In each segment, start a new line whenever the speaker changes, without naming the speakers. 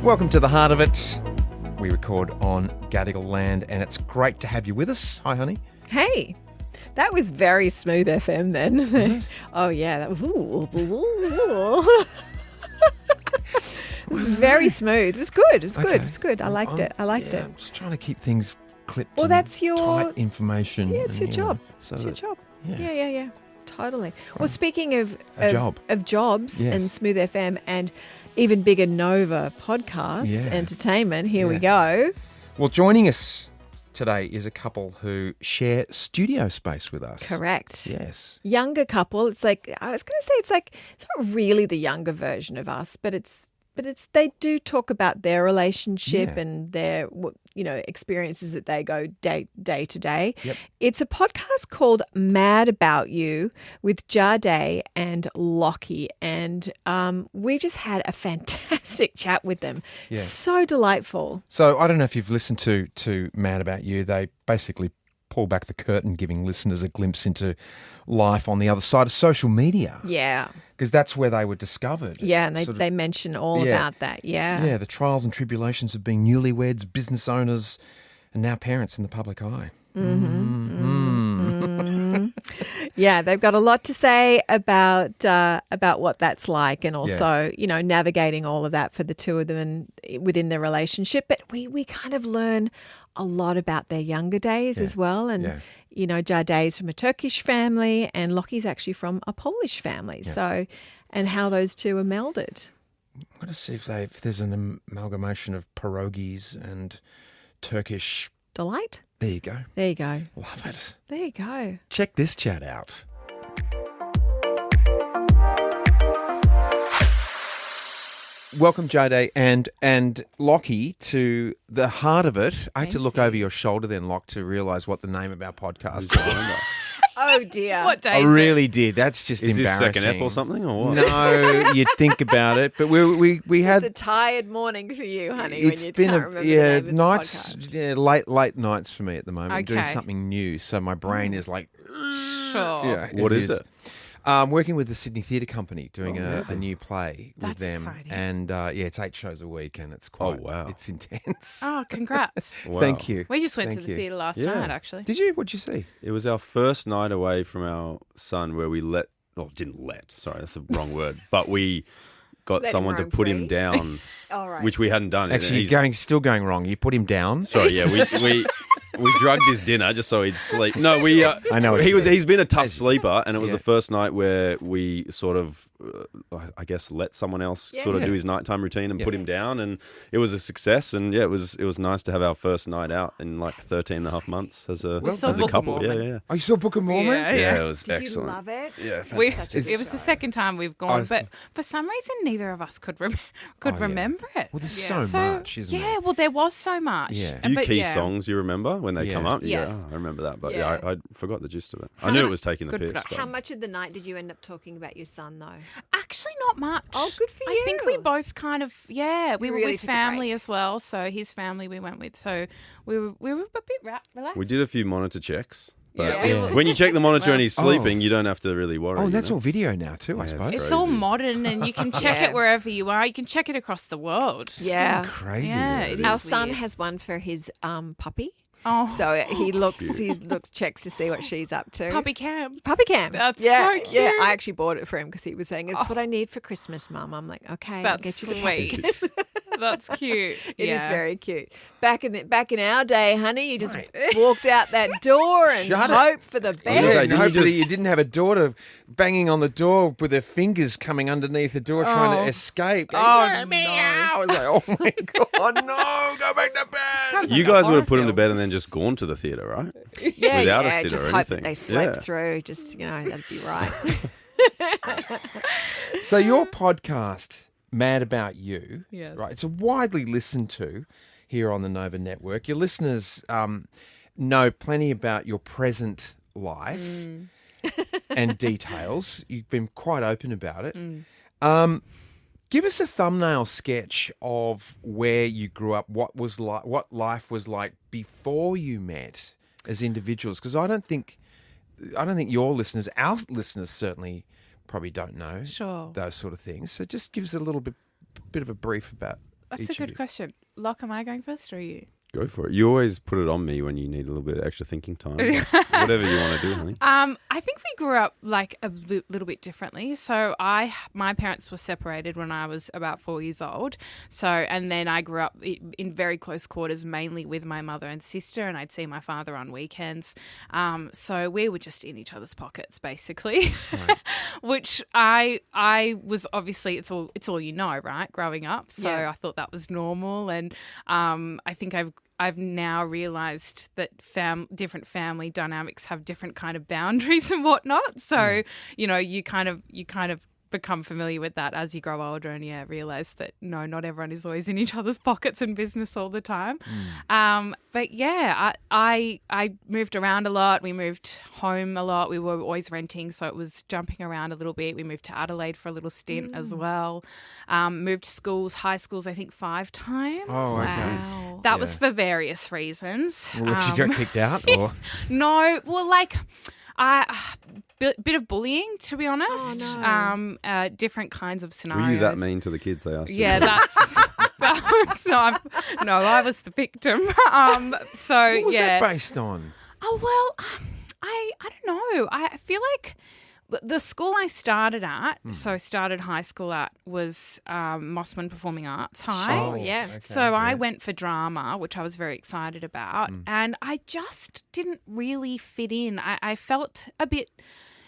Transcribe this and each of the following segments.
Welcome to The Heart of It. We record on Gadigal land and it's great to have you with us. Hi, honey.
Hey, that was very smooth FM then. Oh, yeah, that was... It was very smooth. It was good. It was good. It was good. I liked it.
I'm just trying to keep things clipped.
Well, that's your...
tight information.
Yeah, it's your job.
So
it's your job.
Yeah.
Yeah. Totally. Well, speaking of jobs
Yes.
and Smooth FM and even bigger Nova podcasts, entertainment, here we go.
Well, joining us today is a couple who share studio space with us.
Correct.
Yes.
Younger couple. It's like, I was going to say, it's not really the younger version of us, but they do talk about their relationship and their, experiences that they go day to day.
Yep.
It's a podcast called Mad About You with Jadé and Lachie, and we've just had a fantastic chat with them.
Yeah.
So delightful.
So I don't know if you've listened to Mad About You. They basically pull back the curtain, giving listeners a glimpse into life on the other side of social media.
Yeah.
Because that's where they were discovered.
Yeah, and they mention all about that. Yeah.
Yeah, the trials and tribulations of being newlyweds, business owners, and now parents in the public eye.
Yeah, they've got a lot to say about what that's like, and also navigating all of that for the two of them and within their relationship. But we kind of learn a lot about their younger days as well, and Jadé's from a Turkish family, and Lachie's actually from a Polish family.
Yeah.
So, and how those two are melded.
I'm going to see if there's an amalgamation of pierogies and Turkish
Delight.
There you go.
There you go.
Love it.
There you go.
Check this chat out. Welcome, Jadé and Lachie, to The Heart of It. I had to look over your shoulder then, Loch, to realise what the name of our podcast was.
Oh, dear.
What day
I
is
really did. That's just
Is
embarrassing.
this second ep or something, or what?
No, you'd think about it. But we had...
It's a tired morning for you, honey,
It's
when you
been
can't remember the name of the
nights,
podcast.
late nights for me at the moment. I'm doing
Okay.
something new, so my brain is like...
Sure.
Yeah,
What is it?
Working with the Sydney Theatre Company, doing a new play with
That's
them.
exciting.
And it's 8 shows a week, and it's quite...
wow.
It's intense.
Oh, congrats.
Wow.
Thank you.
We just went
Thank
to the
you.
theatre last
Yeah.
night, actually.
Did you? What'd you see?
It was our first night away from our son where we sorry, that's the wrong word, but we got
Let him
someone to
roam
put him
free.
down,
All right.
which we hadn't done.
Actually,
He's-
you're still going wrong. You put him down.
Sorry, yeah, we drugged his dinner just so he'd sleep. No, we.
I know what you mean.
He's been a tough sleeper, and it was
Yeah.
the first night where we sort of, I guess, let someone else sort of do his nighttime routine and put him down, and it was a success. And yeah, it was nice to have our first night out in like 13 and a half months as a
saw Book of
couple. Yeah,
Mormon.
yeah.
Oh, you saw Book of Mormon?
Yeah, it was
Did
excellent.
you love it?
Yeah,
We,
fantastic.
it was the second time we've gone, but for some reason neither of us could remember it.
Well, there's so much, isn't
yeah,
there?
well, there was so much.
Yeah.
A few
But
key
yeah.
songs you remember when they come up. You
Yes.
go, oh, I remember that, but
Yeah.
I forgot the gist of it. I
So
knew
good-
it was taking the
good
piss.
production.
How
But
much of the night did you end up talking about your son, though?
Actually, not much.
Oh, good for
I think we
you.
both kind of, we
You
were
really
with
took a
family
break.
as well. So his family we went with. So we were a bit relaxed.
we did a few monitor checks. But
Yeah.
Yeah.
when you check the monitor and he's
Oh.
sleeping, you don't have to really worry.
Oh, and that's
you know?
all video now too, I
Yeah,
suppose.
it's
It's all
crazy.
modern, and you can check
Yeah.
it wherever you are. You can check it across the world.
Yeah.
Crazy.
Yeah,
that
it
is.
Our
is
son
weird.
has one for his puppy.
Oh,
So he checks to see what she's up to.
puppy camp.
Puppy cam.
That's
yeah,
so
Yeah,
cute.
I actually bought it for him because he was saying, it's what I need for Christmas, Mum. I'm like, okay, I'll
That's
get you the puppy cam.
sweet. That's cute.
It is
Yeah.
very cute. Back in our day, honey, you just walked out that door and
Shut it.
hoped for the
was
Yeah,
gonna
best.
say,
and
did you
hopefully
just-
you didn't have a daughter banging on the door with her fingers coming underneath the door trying to escape.
Oh,
me
no.
out. I was like, oh my God, no, go back to bed.
Sounds
You
like a
guys would
horror
have put him to
film.
bed and then just gone to the theatre, right?
Yeah,
without a
yeah,
sitter
just
or
hope that
anything.
they slept
Yeah.
through. Just, that'd be right.
So your podcast, Mad About You,
Yes.
right? It's widely listened to here on the Nova Network. Your listeners know plenty about your present life and details. You've been quite open about it. Give us a thumbnail sketch of where you grew up, what life was like before you met as individuals, because I don't think your listeners, our listeners certainly probably don't know
Sure.
those sort of things. So just give us a little bit of a brief about
That's a good question. Locke, am I going first or you?
Go for it. You always put it on me when you need a little bit of extra thinking time. Whatever you want to do, honey.
I think we grew up like a little bit differently. So my parents were separated when I was about 4 years old. So, and then I grew up in very close quarters, mainly with my mother and sister, and I'd see my father on weekends. So we were just in each other's pockets, basically. Right. Which I was obviously it's all you know, right? Growing up, so I thought that was normal, and I think I've now realised that different family dynamics have different kind of boundaries and whatnot. So, you kind of become familiar with that as you grow older and realise that no, not everyone is always in each other's pockets and business all the time. But yeah, I moved around a lot. We moved home a lot. We were always renting, so it was jumping around a little bit. We moved to Adelaide for a little stint as well. Moved schools, high schools, I think 5 times.
Oh, okay.
Wow.
That was for various reasons.
Well, did you get kicked out? Or?
No, well, bit of bullying, to be honest.
Oh, no.
Different kinds of scenarios.
Were you that mean to the kids they asked you?
Yeah, that was no, I was the victim. So
What was
yeah.
that based on?
Oh well, I don't know. I feel like the school I started at, so I started high school at, was Mossman Performing Arts High.
Oh, yeah.
Okay,
So I went for drama, which I was very excited about,
Mm.
and I just didn't really fit in. I felt a bit.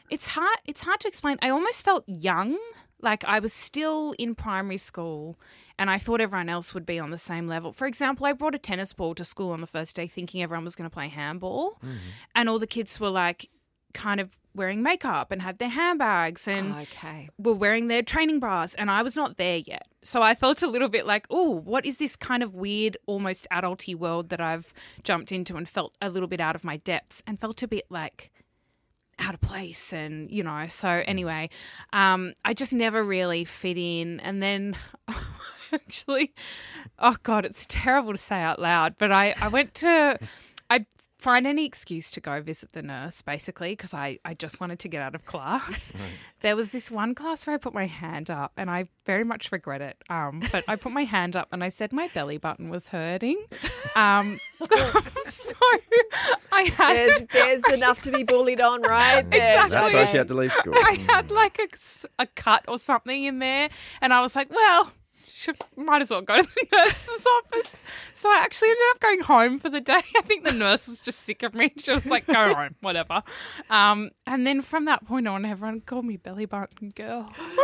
It's hard to explain. I almost felt young, like I was still in primary school, and I thought everyone else would be on the same level. For example, I brought a tennis ball to school on the first day, thinking everyone was going to play handball, and all the kids were like, kind of wearing makeup and had their handbags and were wearing their training bras, and I was not there yet. So I felt a little bit like, oh, what is this kind of weird, almost adulty world that I've jumped into, and felt a little bit out of my depths and felt a bit like out of place, and so anyway, I just never really fit in. And then actually, oh God, it's terrible to say out loud, but I find any excuse to go visit the nurse, basically, because I just wanted to get out of class. Right. There was this one class where I put my hand up, and I very much regret it. But I put my hand up and I said my belly button was hurting. So I had...
There's enough to be bullied on, right?
Exactly.
That's why she had to leave school.
I had like a cut or something in there, and I was like, well... might as well go to the nurse's office. So I actually ended up going home for the day. I think the nurse was just sick of me. She was like, go home, whatever. And then from that point on, everyone called me belly button girl.
Who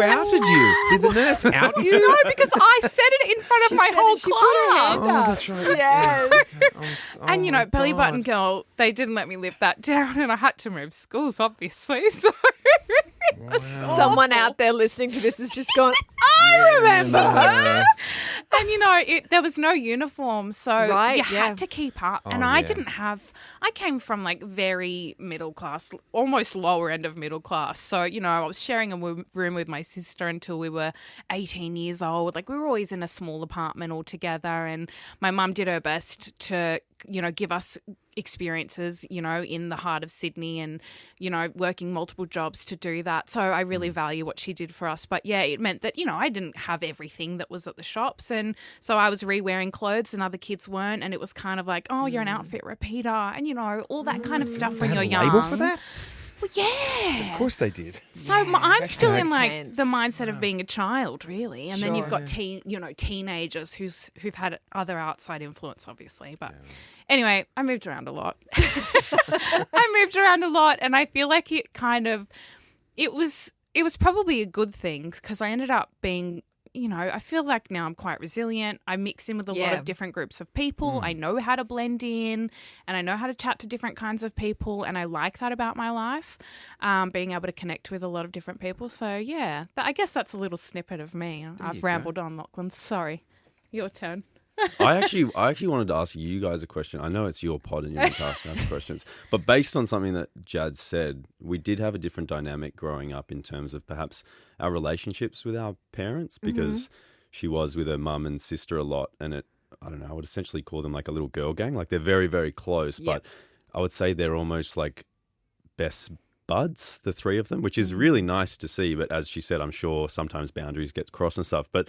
outed you? Did the nurse out you?
No, because I said it in front of my whole class.
Oh, that's right.
Yes.
And, belly button girl, they didn't let me live that down, and I had to move schools, obviously. So...
Wow.
Someone out there listening to this has just gone, I remember her.
And, there was no uniform, so you had to keep up. And I came from like very middle class, almost lower end of middle class. So, I was sharing a room with my sister until we were 18 years old. Like we were always in a small apartment all together, and my mum did her best to, give us experiences, in the heart of Sydney, and, working multiple jobs to do that. So I really value what she did for us. But yeah, it meant that, I didn't have everything that was at the shops. And so I was re-wearing clothes and other kids weren't. And it was kind of like, oh, you're an outfit repeater, and, all that kind of stuff when you're young.
Label for that?
Well, yeah.
Of course they did.
So I'm still in like the mindset of being a child, really, and then you've got teenagers who've had other outside influence, obviously. But anyway, I moved around a lot. And I feel like it was probably a good thing, because I ended up being. I feel like now I'm quite resilient. I mix in with a lot of different groups of people. I know how to blend in, and I know how to chat to different kinds of people, and I like that about my life, being able to connect with a lot of different people. So, yeah, I guess that's a little snippet of me. I've rambled on, Lachlan. Sorry. Your turn.
I actually wanted to ask you guys a question. I know it's your pod and you're not asking us questions, but based on something that Jad said, we did have a different dynamic growing up in terms of perhaps our relationships with our parents, because she was with her mum and sister a lot, and I would essentially call them like a little girl gang. Like they're very, very close, but I would say they're almost like best buds, the three of them, which is really nice to see. But as she said, I'm sure sometimes boundaries get crossed and stuff. But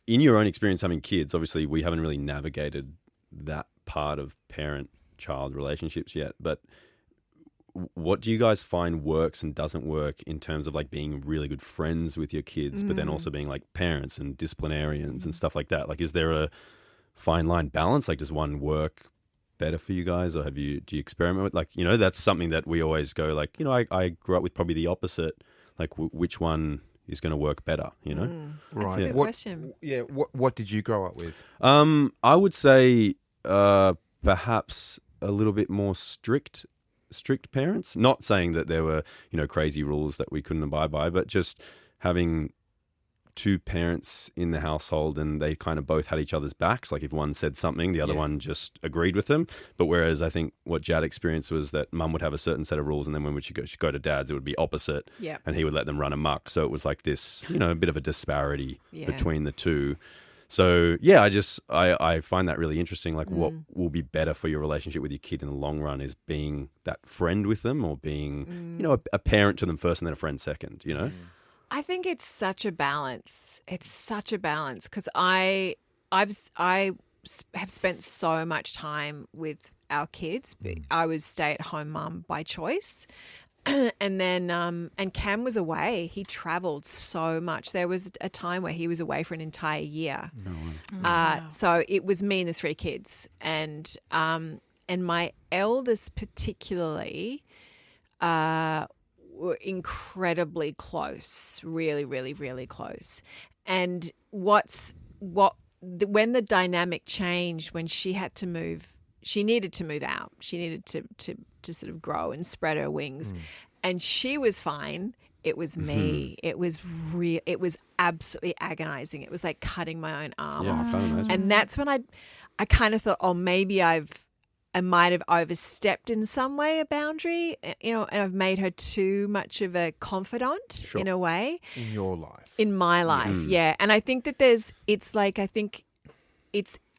in your own experience having kids, obviously we haven't really navigated that part of parent-child relationships yet, but what do you guys find works and doesn't work in terms of like being really good friends with your kids, but then also being like parents and disciplinarians and stuff like that? Like, is there a fine line balance? Like, does one work better for you guys, or do you experiment with, like, that's something that we always go like, I grew up with probably the opposite, like which one is going to work better,
That's a good question.
Yeah. What did you grow up with?
I would say perhaps a little bit more strict parents. Not saying that there were, crazy rules that we couldn't abide by, but just having two parents in the household and they kind of both had each other's backs. Like if one said something, the other one just agreed with them. But whereas I think what Jad experienced was that mum would have a certain set of rules, and then when she'd go to dad's, it would be opposite.
Yeah.
And he would let them run amok. So it was like this, a bit of a disparity between the two. So yeah, I find that really interesting. Like what will be better for your relationship with your kid in the long run is being that friend with them, or being, a parent to them first and then a friend second,
I think it's such a balance. It's such a balance because I have spent so much time with our kids. I was stay-at-home mum by choice. And then, and Cam was away. He traveled so much. There was a time where he was away for an entire year. So it was me and the three kids, and my eldest particularly were incredibly close, really, really, really close. And when the dynamic changed, when she had to move. She needed to move out. She needed to sort of grow and spread her wings. And she was fine. It was me. It was It was absolutely agonizing. It was like cutting my own arm off.
I can't imagine.
And that's when I kind of thought, oh, maybe I might have overstepped in some way a boundary, and I've made her too much of a confidant in a way.
In your life.
In my life, yeah. And I think that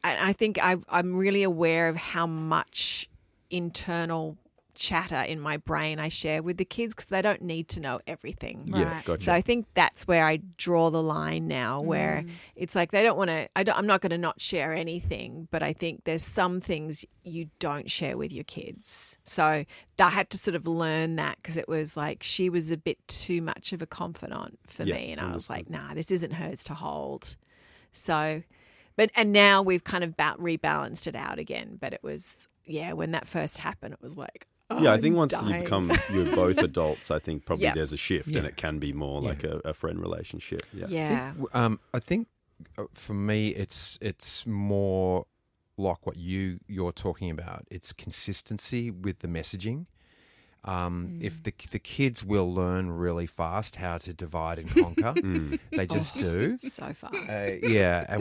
I'm really aware of how much internal chatter in my brain I share with the kids because they don't need to know everything.
Yeah, gotcha.
So I think that's where I draw the line now, where it's like they don't want to. I'm not going to not share anything, but I think there's some things you don't share with your kids. So I had to sort of learn that because it was like she was a bit too much of a confidant for me, and I was like, nah, this isn't hers to hold. So. And now we've kind of rebalanced it out again. But it was, when that first happened, it was like,
I think once you're both adults, I think probably there's a shift and it can be more like a friend relationship.
Yeah.
I think for me, it's more like what you're talking about. It's consistency with the messaging. If the kids will learn really fast how to divide and conquer, they just do.
So fast.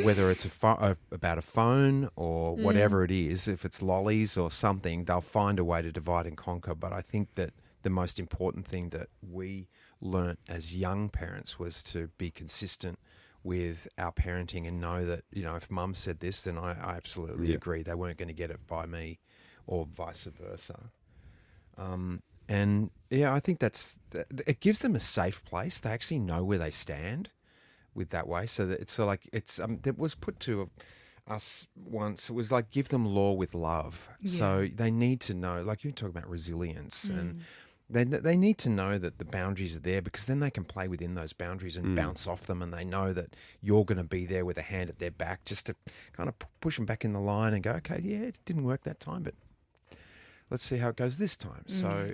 Whether it's about a phone or whatever it is, if it's lollies or something, they'll find a way to divide and conquer. But I think that the most important thing that we learnt as young parents was to be consistent with our parenting and know that, if mum said this, then I absolutely agree. They weren't going to get it by me or vice versa. I think it gives them a safe place. They actually know where they stand with that way. So that it's sort of like that was put to us once. It was like give them law with love. Yeah. So they need to know, like you talk about resilience, and they need to know that the boundaries are there because then they can play within those boundaries and bounce off them, and they know that you're going to be there with a hand at their back just to kind of push them back in the line and go, okay, it didn't work that time, but let's see how it goes this time. So,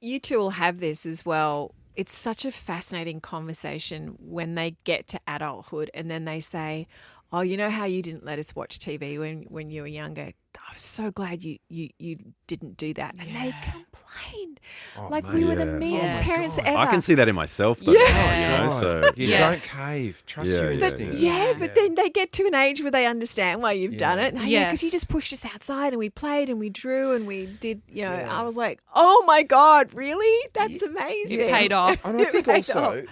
you two will have this as well. It's such a fascinating conversation when they get to adulthood and then they say, oh, you know how you didn't let us watch TV when you were younger? I was so glad you didn't do that. And they complained we were the meanest parents ever.
I can see that in myself, though.
Don't cave. Trust your instincts.
But then they get to an age where they understand why you've done it. Because you just pushed us outside and we played and we drew and we did, I was like, oh my God, really? That's amazing.
It paid off.
And I think also,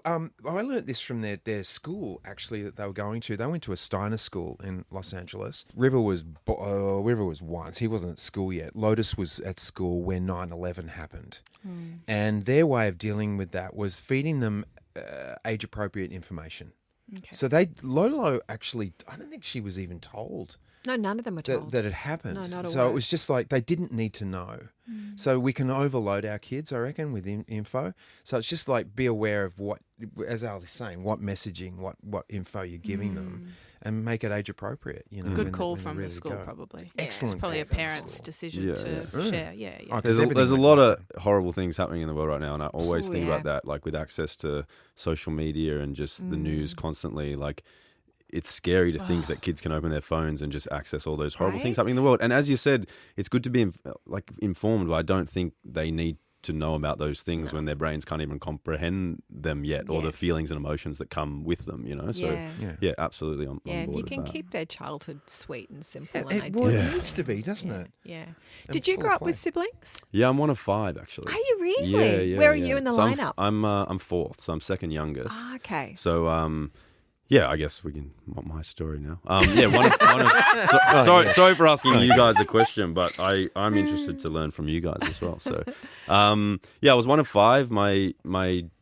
I learned this from their school, actually, that they were going to. They went to a Steiner school in Los Angeles. River was once. He wasn't at school yet. Lotus was at school when 9/11 happened. And their way of dealing with that was feeding them age-appropriate information.
Okay.
So Lolo actually, I don't think she was even told
No, none of them were told.
that it happened.
No, not a
so
word.
it was just like they didn't need to know. So we can overload our kids, I reckon, with info. So it's just like be aware of what, as Al is saying, what messaging, what info you're giving them, and make it age appropriate. You know,
Good
when
call
they're
from
ready
the
to
school,
go.
probably.
Excellent
It's probably a
call from the
parent's
school.
decision
Yeah,
to share. Yeah, yeah.
Oh, 'cause
There's
everything
a
went
lot
like
of horrible things happening in the world right now, and I always
Oh,
think
yeah.
about that, like with access to social media and just the news constantly. Like, it's scary to think that kids can open their phones and just access all those horrible things happening in the world. And as you said, it's good to be informed, but I don't think they need to know about those things when their brains can't even comprehend them yet, or
Yeah.
the feelings and emotions that come with them. You know, so
Yeah.
absolutely on
Yeah, if
board
you
with
can
that.
keep their childhood sweet and simple and
It
idyllic.
needs to be, doesn't it?
Yeah.
And
Did you
full
grow
of
up with
play.
siblings?
Yeah, I'm one of 5 actually.
Are you really?
Yeah.
Where are
yeah.
you in the
So
lineup?
I'm 4th, so I'm second youngest.
Ah, okay.
So, yeah, I guess we can want my story now. Sorry for asking you guys a question, but I'm interested to learn from you guys as well. So, I was one of 5. My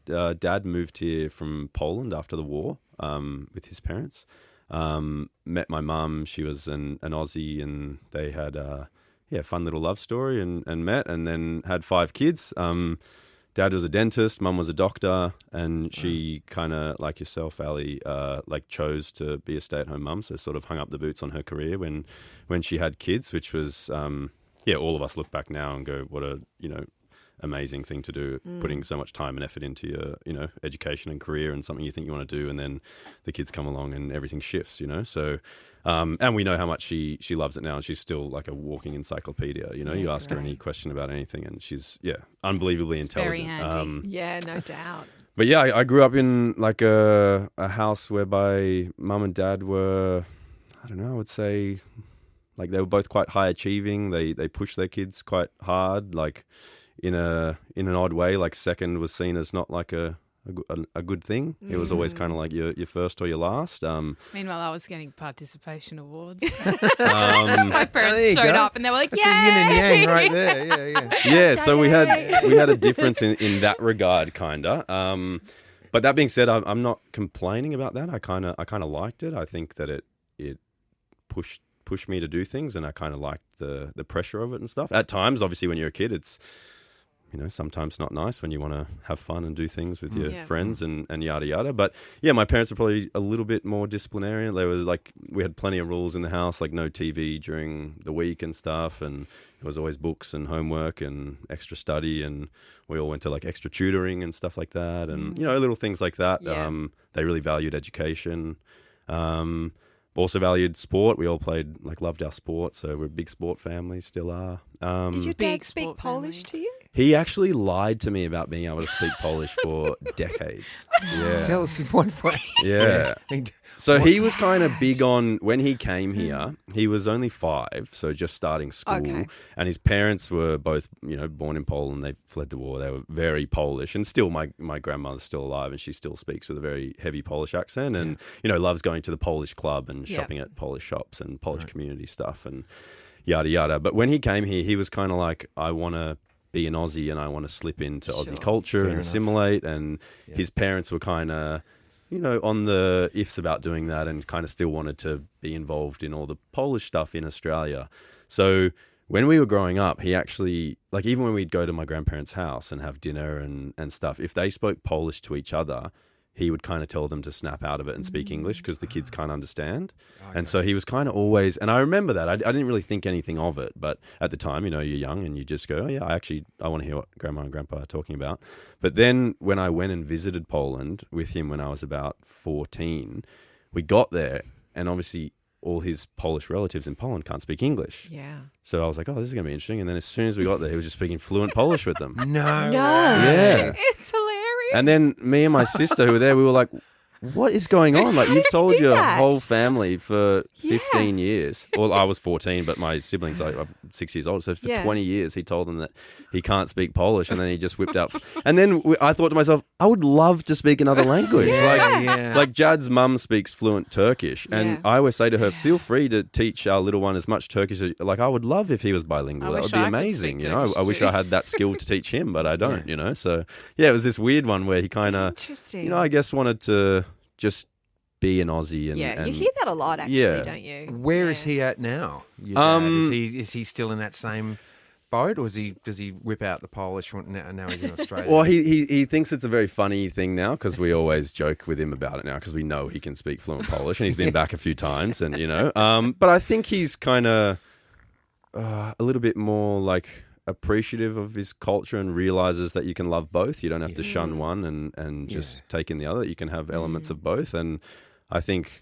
dad moved here from Poland after the war with his parents. Met my mum. She was an Aussie, and they had a fun little love story and met, and then had 5 kids. Dad was a dentist, mum was a doctor, and she kind of, like yourself, Ali, chose to be a stay-at-home mum, so sort of hung up the boots on her career when she had kids, which was, all of us look back now and go, what a, amazing thing to do, putting so much time and effort into your, education and career and something you think you want to do, and then the kids come along and everything shifts, so... and we know how much she loves it now, and she's still like a walking encyclopedia. You ask her any question about anything, and she's unbelievably
Very
intelligent.
handy.
Yeah, no doubt.
But yeah, I grew up in like a house whereby mum and dad were, I don't know, I would say, like they were both quite high achieving. They pushed their kids quite hard, like in an odd way. Like second was seen as not like a good thing. It was always kind of like your first or your last.
Meanwhile, I was getting participation awards.
Um,
My
there
parents
you
showed
go.
up and they were like,
That's a yin and
"Yay!"
yang right there. Yeah.
yeah, so we had a difference in that regard, kinda. But that being said, I'm not complaining about that. I kind of liked it. I think that it pushed me to do things, and I kind of liked the pressure of it and stuff. At times, obviously, when you're a kid, it's sometimes not nice when you want to have fun and do things with your friends and yada yada. But yeah, my parents were probably a little bit more disciplinarian. They were like, we had plenty of rules in the house, like no TV during the week and stuff, and it was always books and homework and extra study, and we all went to like extra tutoring and stuff like that, and little things like that.
Yeah.
They really valued education. Also valued sport. We all loved our sport, so we're a big sport family, still are.
Did your dad
Big
speak
sport
Polish
family.
to you?
He actually lied to me about being able to speak Polish for decades. Yeah.
Tell us in what way.
Yeah. So he was kind of big on, when he came here, he was only 5, so just starting school.
Okay.
And his parents were both, born in Poland. They fled the war. They were very Polish. And still, my grandmother's still alive, and she still speaks with a very heavy Polish accent, and, loves going to the Polish club and shopping at Polish shops and Polish community stuff and yada, yada. But when he came here, he was kind of like, I want to be an Aussie, and I want to slip into Aussie culture and assimilate. And his parents were kind of, on the ifs about doing that, and kind of still wanted to be involved in all the Polish stuff in Australia. So when we were growing up, he actually, like even when we'd go to my grandparents' house and have dinner and stuff, if they spoke Polish to each other, he would kind of tell them to snap out of it and speak English because the kids can't understand. Okay. And so he was kind of always, and I remember that. I didn't really think anything of it, but at the time, you're young and you just go, oh yeah, I want to hear what Grandma and Grandpa are talking about. But then when I went and visited Poland with him when I was about 14, we got there, and obviously all his Polish relatives in Poland can't speak English.
Yeah.
So I was like, oh, this is going to be interesting. And then as soon as we got there, he was just speaking fluent Polish with them.
No.
Yeah.
It's hilarious.
And then me and my sister who were there, we were like, what is going on? Like, you've told
do
your
that?
whole family for 15 years. Well, I was 14, but my siblings are 6 years old. So for 20 years, he told them that he can't speak Polish, and then he just whipped out. And then I thought to myself, I would love to speak another language. Like Jad's mum speaks fluent Turkish, and I always say to her, feel free to teach our little one as much Turkish as, like, I would love if he was bilingual. That would be amazing. I wish I had that skill to teach him, but I don't, So yeah, it was this weird one where he kind of, I guess wanted to just be an Aussie. And,
Yeah,
and
you hear that a lot, actually,
Yeah.
don't you?
Where
Yeah.
is he at now? Your dad? Is he still in that same boat, or does he whip out the Polish one now he's in Australia?
Well, he thinks it's a very funny thing now because we always joke with him about it now because we know he can speak fluent Polish and he's been back a few times and, but I think he's kind of a little bit more like appreciative of his culture and realizes that you can love both. You don't have to shun one and just take in the other. You can have elements of both. And I think,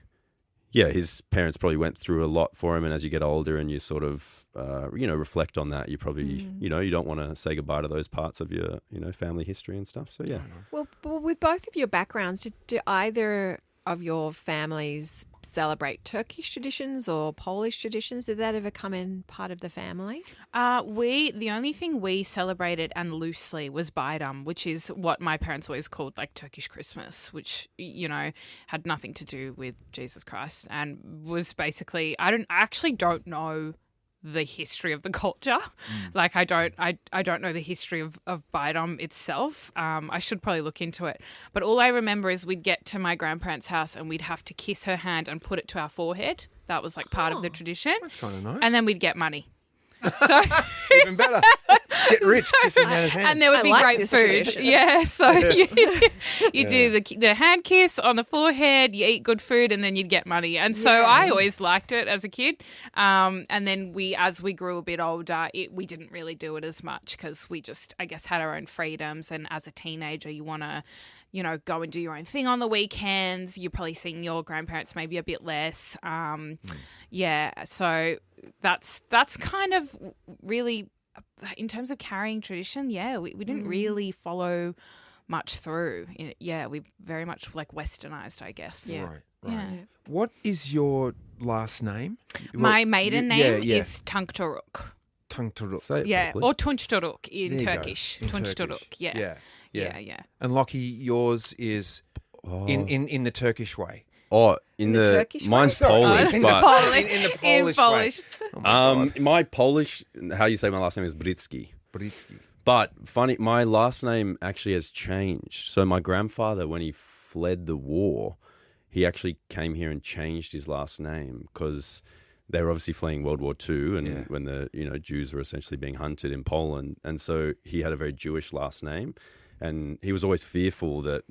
his parents probably went through a lot for him. And as you get older and you sort of, reflect on that, you probably, you don't want to say goodbye to those parts of your, family history and stuff. So, yeah.
Well, with both of your backgrounds, do either of your families celebrate Turkish traditions or Polish traditions? Did that ever come in part of the family?
The only thing we celebrated and loosely was Bayram, which is what my parents always called like Turkish Christmas, which, had nothing to do with Jesus Christ and was basically, I actually don't know the history of the culture. Like I don't know the history of Bayram itself. I should probably look into it. But all I remember is we'd get to my grandparents' house and we'd have to kiss her hand and put it to our forehead. That was like part of the tradition.
That's kind of nice.
And then we'd get money. So
even better. Get rich kissing Nana's hand.
and there would
I
be
like
great
this
food.
tradition.
Yeah, so you do the hand kiss on the forehead, you eat good food, and then you'd get money. And so I always liked it as a kid. And then as we grew a bit older, we didn't really do it as much because we just, I guess, had our own freedoms. And as a teenager, you want to, go and do your own thing on the weekends. You're probably seeing your grandparents maybe a bit less. So that's kind of really, in terms of carrying tradition, we didn't really follow much through. We very much like westernized, I guess.
Yeah.
Right.
Yeah.
What is your last name?
My maiden name
yeah.
is Tuncturuk.
Tuncturuk.
Say it
Yeah,
properly.
or Tuncturuk in
There you go.
Turkish.
In
Tuncturuk.
Turkish.
Yeah.
Yeah. And Lachie, yours is in the Turkish way.
Oh,
the Turkish
mine's
way?
Polish,
in
but
the Polish way. Oh my God.
my Polish, how you say my last name is Brycki.
Brycki.
But funny, my last name actually has changed. So my grandfather, when he fled the war, he actually came here and changed his last name because they were obviously fleeing World War II and when the Jews were essentially being hunted in Poland. And so he had a very Jewish last name. And he was always fearful that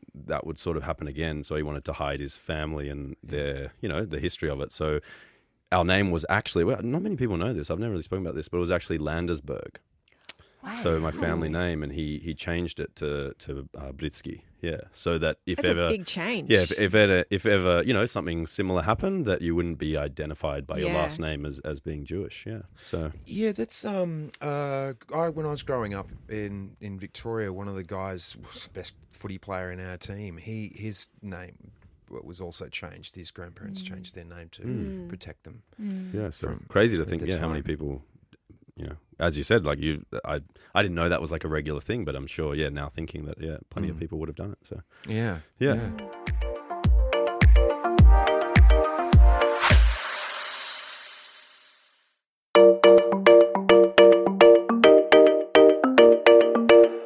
would sort of happen again. So he wanted to hide his family and their, the history of it. So our name was actually, not many people know this. I've never really spoken about this, but it was actually Landersberg.
Wow.
So my family name, and he changed it to Brycki. Yeah, so that if
That's
ever
a big change.
Yeah, if ever something similar happened, that you wouldn't be identified by your last name as being Jewish. Yeah, so
that's when I was growing up in Victoria, one of the guys was the best footy player in our team. His name was also changed. His grandparents changed their name to protect them.
Yeah, so crazy to think,
the
how many
time.
people, as you said, like I didn't know that was like a regular thing, but I'm sure, now thinking that, plenty of people would have done it. So
Yeah.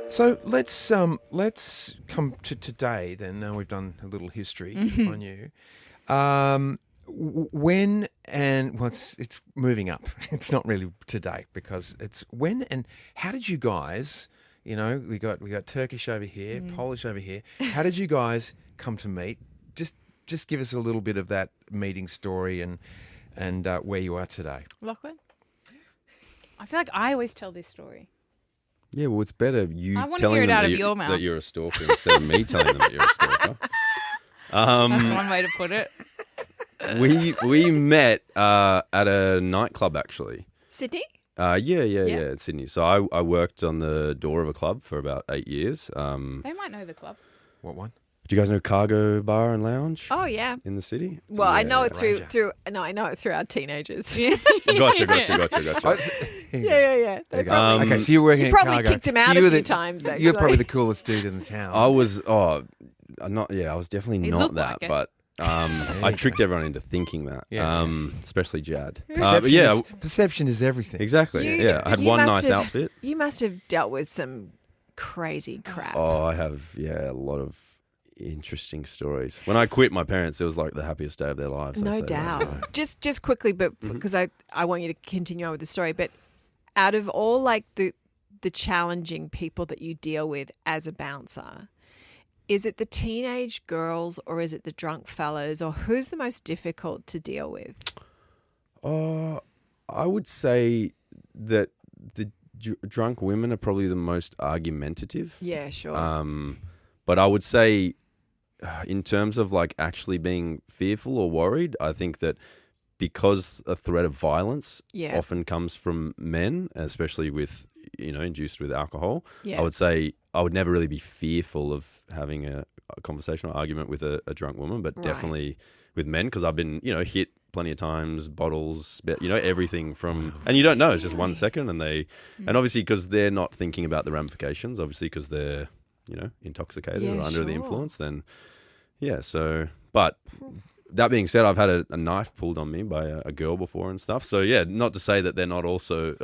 So let's come to today then. Now we've done a little history on you. When and it's moving up. It's not really today because it's when and how did you guys? We got Turkish over here, Polish over here. How did you guys come to meet? Just give us a little bit of that meeting story and where you are today.
Lachlan? I feel like I always tell this story.
yeah, well, it's better you
I wanna
telling
hear it
them
out
that
of your mouth.
that you're a stalker instead of me telling them that you're a stalker.
That's one way to put it.
We met at a nightclub actually.
Sydney?
Yeah, in Sydney. So I worked on the door of a club for about 8 years.
They might know the club.
What one?
Do you guys know Cargo Bar and Lounge
Oh, yeah.
in the city?
Well, I know it
Ranger.
I know it through our teenagers.
Gotcha.
Yeah. They probably,
Okay, so you're working
you
at
probably
Cargo.
kicked him
So
out
you
a
were
few times, actually.
You're probably the coolest dude in the town.
I was I was definitely
He
not
looked
that,
like it.
but I tricked everyone into thinking that.
Yeah.
Especially Jad.
Perception is everything.
Exactly.
You-
I had
you
one
must
nice
have-
outfit.
You must have dealt with some crazy crap.
Oh, I have a lot of Interesting stories. When I quit my parents, it was like the happiest day of their lives.
No doubt. Just quickly, but because I want you to continue on with the story, but out of all like the challenging people that you deal with as a bouncer, is it the teenage girls or is it the drunk fellas, or who's the most difficult to deal with?
I would say that the drunk women are probably the most argumentative.
Yeah, sure.
But I would say in terms of like actually being fearful or worried, I think that because a threat of violence often comes from men, especially with, induced with alcohol, I would say I would never really be fearful of having a conversational argument with a drunk woman, but definitely with men, because I've been, hit plenty of times, bottles, everything from, and you don't know, it's just 1 second, and and obviously because they're not thinking about the ramifications, obviously because they're, intoxicated or under the influence, then, but that being said, I've had a knife pulled on me by a girl before and stuff. So, not to say that they're not also,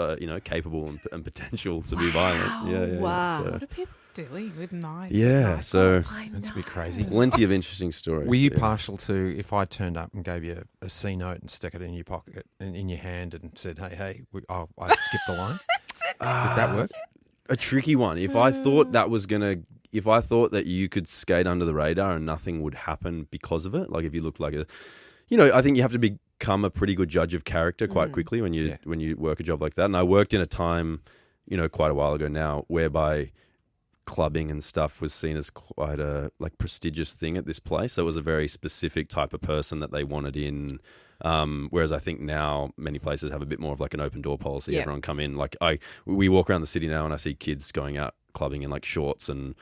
capable and potential to be violent.
Wow.
So,
What are people doing with knives?
so
That's a bit crazy.
plenty of interesting stories.
Were you partial to if I turned up and gave you a C note and stuck it in your pocket and in your hand and said, hey, I skipped the line? Did that work?
A tricky one. If I thought that you could skate under the radar and nothing would happen because of it, like if you looked like I think you have to become a pretty good judge of character quite quickly when you work a job like that. And I worked in a time, quite a while ago now, whereby clubbing and stuff was seen as quite a prestigious thing at this place. So it was a very specific type of person that they wanted in. Whereas I think now many places have a bit more of like an open door policy. Everyone come in. We walk around the city now and I see kids going out clubbing in like shorts and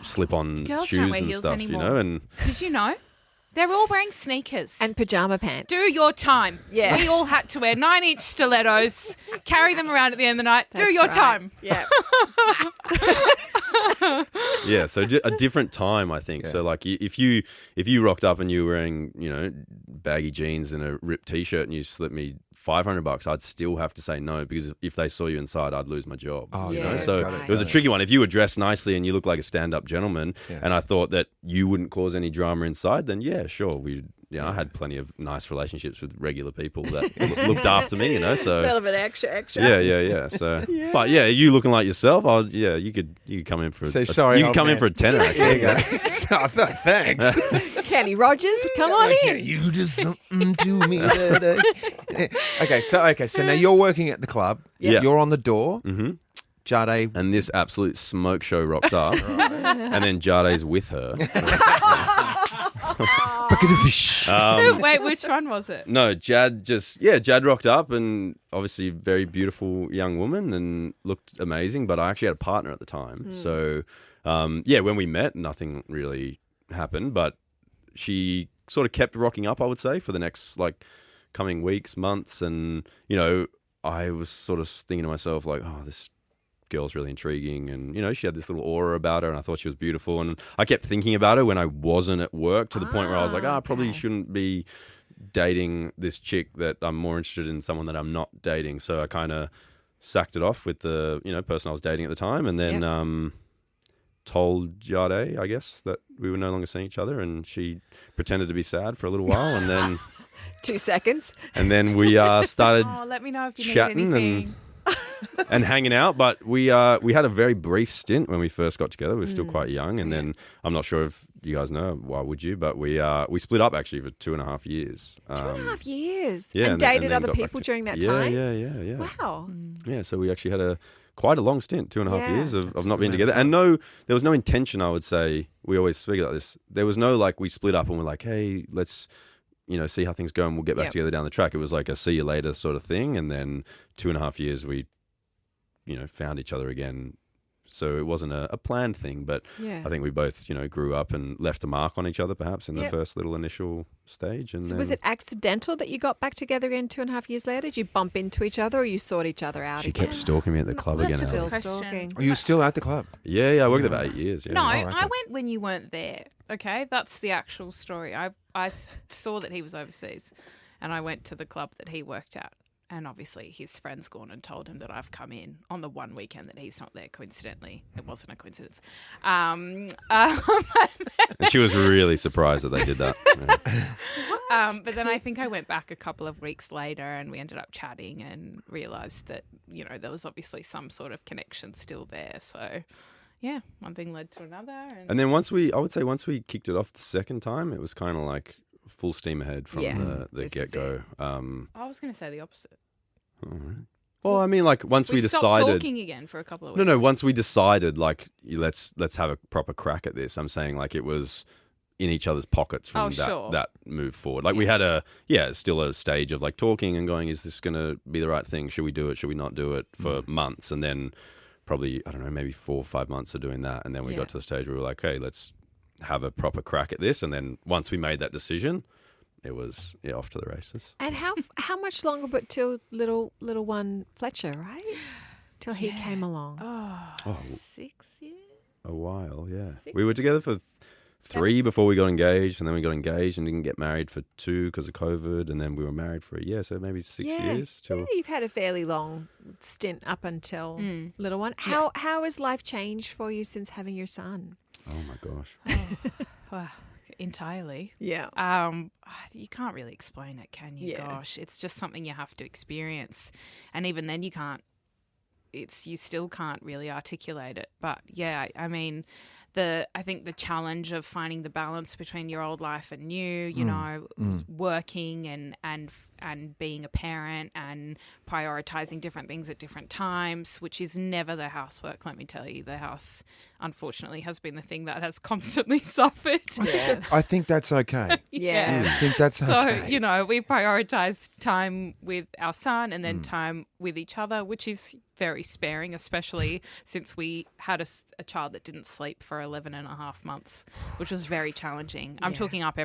slip-on
Girls
shoes
don't wear
and
heels
stuff.
anymore.
And
Did you know? They're all wearing sneakers.
And pajama pants.
Do your time.
Yeah.
We all had to wear 9-inch stilettos, carry them around at the end of the night. Do
That's
your
right.
time.
Yeah.
so a different time, I think. So like if you rocked up and you were wearing baggy jeans and a ripped t-shirt and you slipped me $500, I'd still have to say no, because if they saw you inside, I'd lose my job. So it was a tricky one. If you were dressed nicely and you look like a stand-up gentleman, and I thought that you wouldn't cause any drama inside, then sure, I had plenty of nice relationships with regular people that looked after me, So
A little bit extra.
Yeah. So, but you looking like yourself, you could come in for.
So sorry,
you could come in for a tenner. Actually.
There you go. Thanks.
Kenny Rogers, come on in.
You did something to me today. Okay, so now you're working at the club.
Yeah.
You're on the door.
Mm-hmm.
Jadé.
And this absolute smoke show rocks up, and then Jadé's with her.
Bucket of fish.
Wait, which one was it?
No, Jad rocked up, and obviously very beautiful young woman and looked amazing, but I actually had a partner at the time. So, when we met, nothing really happened, but she sort of kept rocking up, I would say, for the next coming weeks, months. And, I was sort of thinking to myself this girl's really intriguing, and she had this little aura about her, and I thought she was beautiful, and I kept thinking about her when I wasn't at work, to the point where I was like, I probably shouldn't be dating this chick, that I'm more interested in someone that I'm not dating. So I kind of sacked it off with the person I was dating at the time, and then told Jadé, I guess, that we were no longer seeing each other, and she pretended to be sad for a little while, and then
2 seconds.
and then we started
Let me know if you
chatting
need anything.
and hanging out. But we had a very brief stint when we first got together. We were still quite young, and then I'm not sure if you guys know, why would you? But we split up actually for 2.5 years.
2.5 years.
Yeah,
and dated
then
other
got back
people
to-
during that time?
Yeah.
Wow.
Yeah, so we actually had quite a long stint, 2.5 years of not being
really
together. And there was no intention, I would say. We always speak about this. There was no we split up and we're like, hey, let's see how things go and we'll get back together down the track. It was like a see you later sort of thing. And then 2.5 years we found each other again. So it wasn't a planned thing, but I think we both, grew up and left a mark on each other, perhaps in the first little initial stage. And
So
then,
was it accidental that you got back together again 2.5 years later? Did you bump into each other, or you sought each other out
she
again?
kept stalking me at the club
That's
again.
still
Ali.
Still
Question.
stalking.
Are you still at the club?
Yeah, I worked there for 8 years. Yeah.
No,
okay.
I went when you weren't there. Okay, that's the actual story. I saw that he was overseas, and I went to the club that he worked at. And obviously his friend's gone and told him that I've come in on the one weekend that he's not there, coincidentally. It wasn't a coincidence. And then
And she was really surprised that they did that. Yeah.
But then I think I went back a couple of weeks later and we ended up chatting and realised that, there was obviously some sort of connection still there. So, yeah, one thing led to another.
And then once we kicked it off the second time, it was kind of like full steam ahead from the get-go.
I was going to say the opposite.
All right. Well, I mean, like once we
stopped
decided,
talking again for a couple of weeks.
No. Once we decided, like, let's have a proper crack at this. I'm saying, like, it was in each other's pockets from that move forward. Like we had still a stage of like talking and going, is this going to be the right thing? Should we do it? Should we not do it? For months, and then probably I don't know, maybe 4 or 5 months of doing that, and then we got to the stage where we were like, hey, let's have a proper crack at this. And then once we made that decision, it was off to the races.
And how much longer? But till little one Fletcher, right? Till he came along.
Oh, 6 years.
A while, yeah. We were together for 3 before we got engaged, and then we got engaged and didn't get married for 2 because of COVID, and then we were married for a year, so maybe 6 years. Till...
Yeah, you've had a fairly long stint up until little one. How has life changed for you since having your son?
Oh my gosh.
Wow. Entirely.
Yeah.
You can't really explain it, can you?
Yeah.
Gosh, it's just something you have to experience, and even then you can't. You still can't really articulate it. But yeah, I mean, I think the challenge of finding the balance between your old life and new, working and being a parent and prioritizing different things at different times, which is never the housework, let me tell you. The house, unfortunately, has been the thing that has constantly suffered.
Yeah.
I think that's okay.
Yeah.
I think that's okay.
So, we prioritize time with our son and then time with each other, which is very sparing, especially since we had a child that didn't sleep for 11 and a half months, which was very challenging. I'm talking up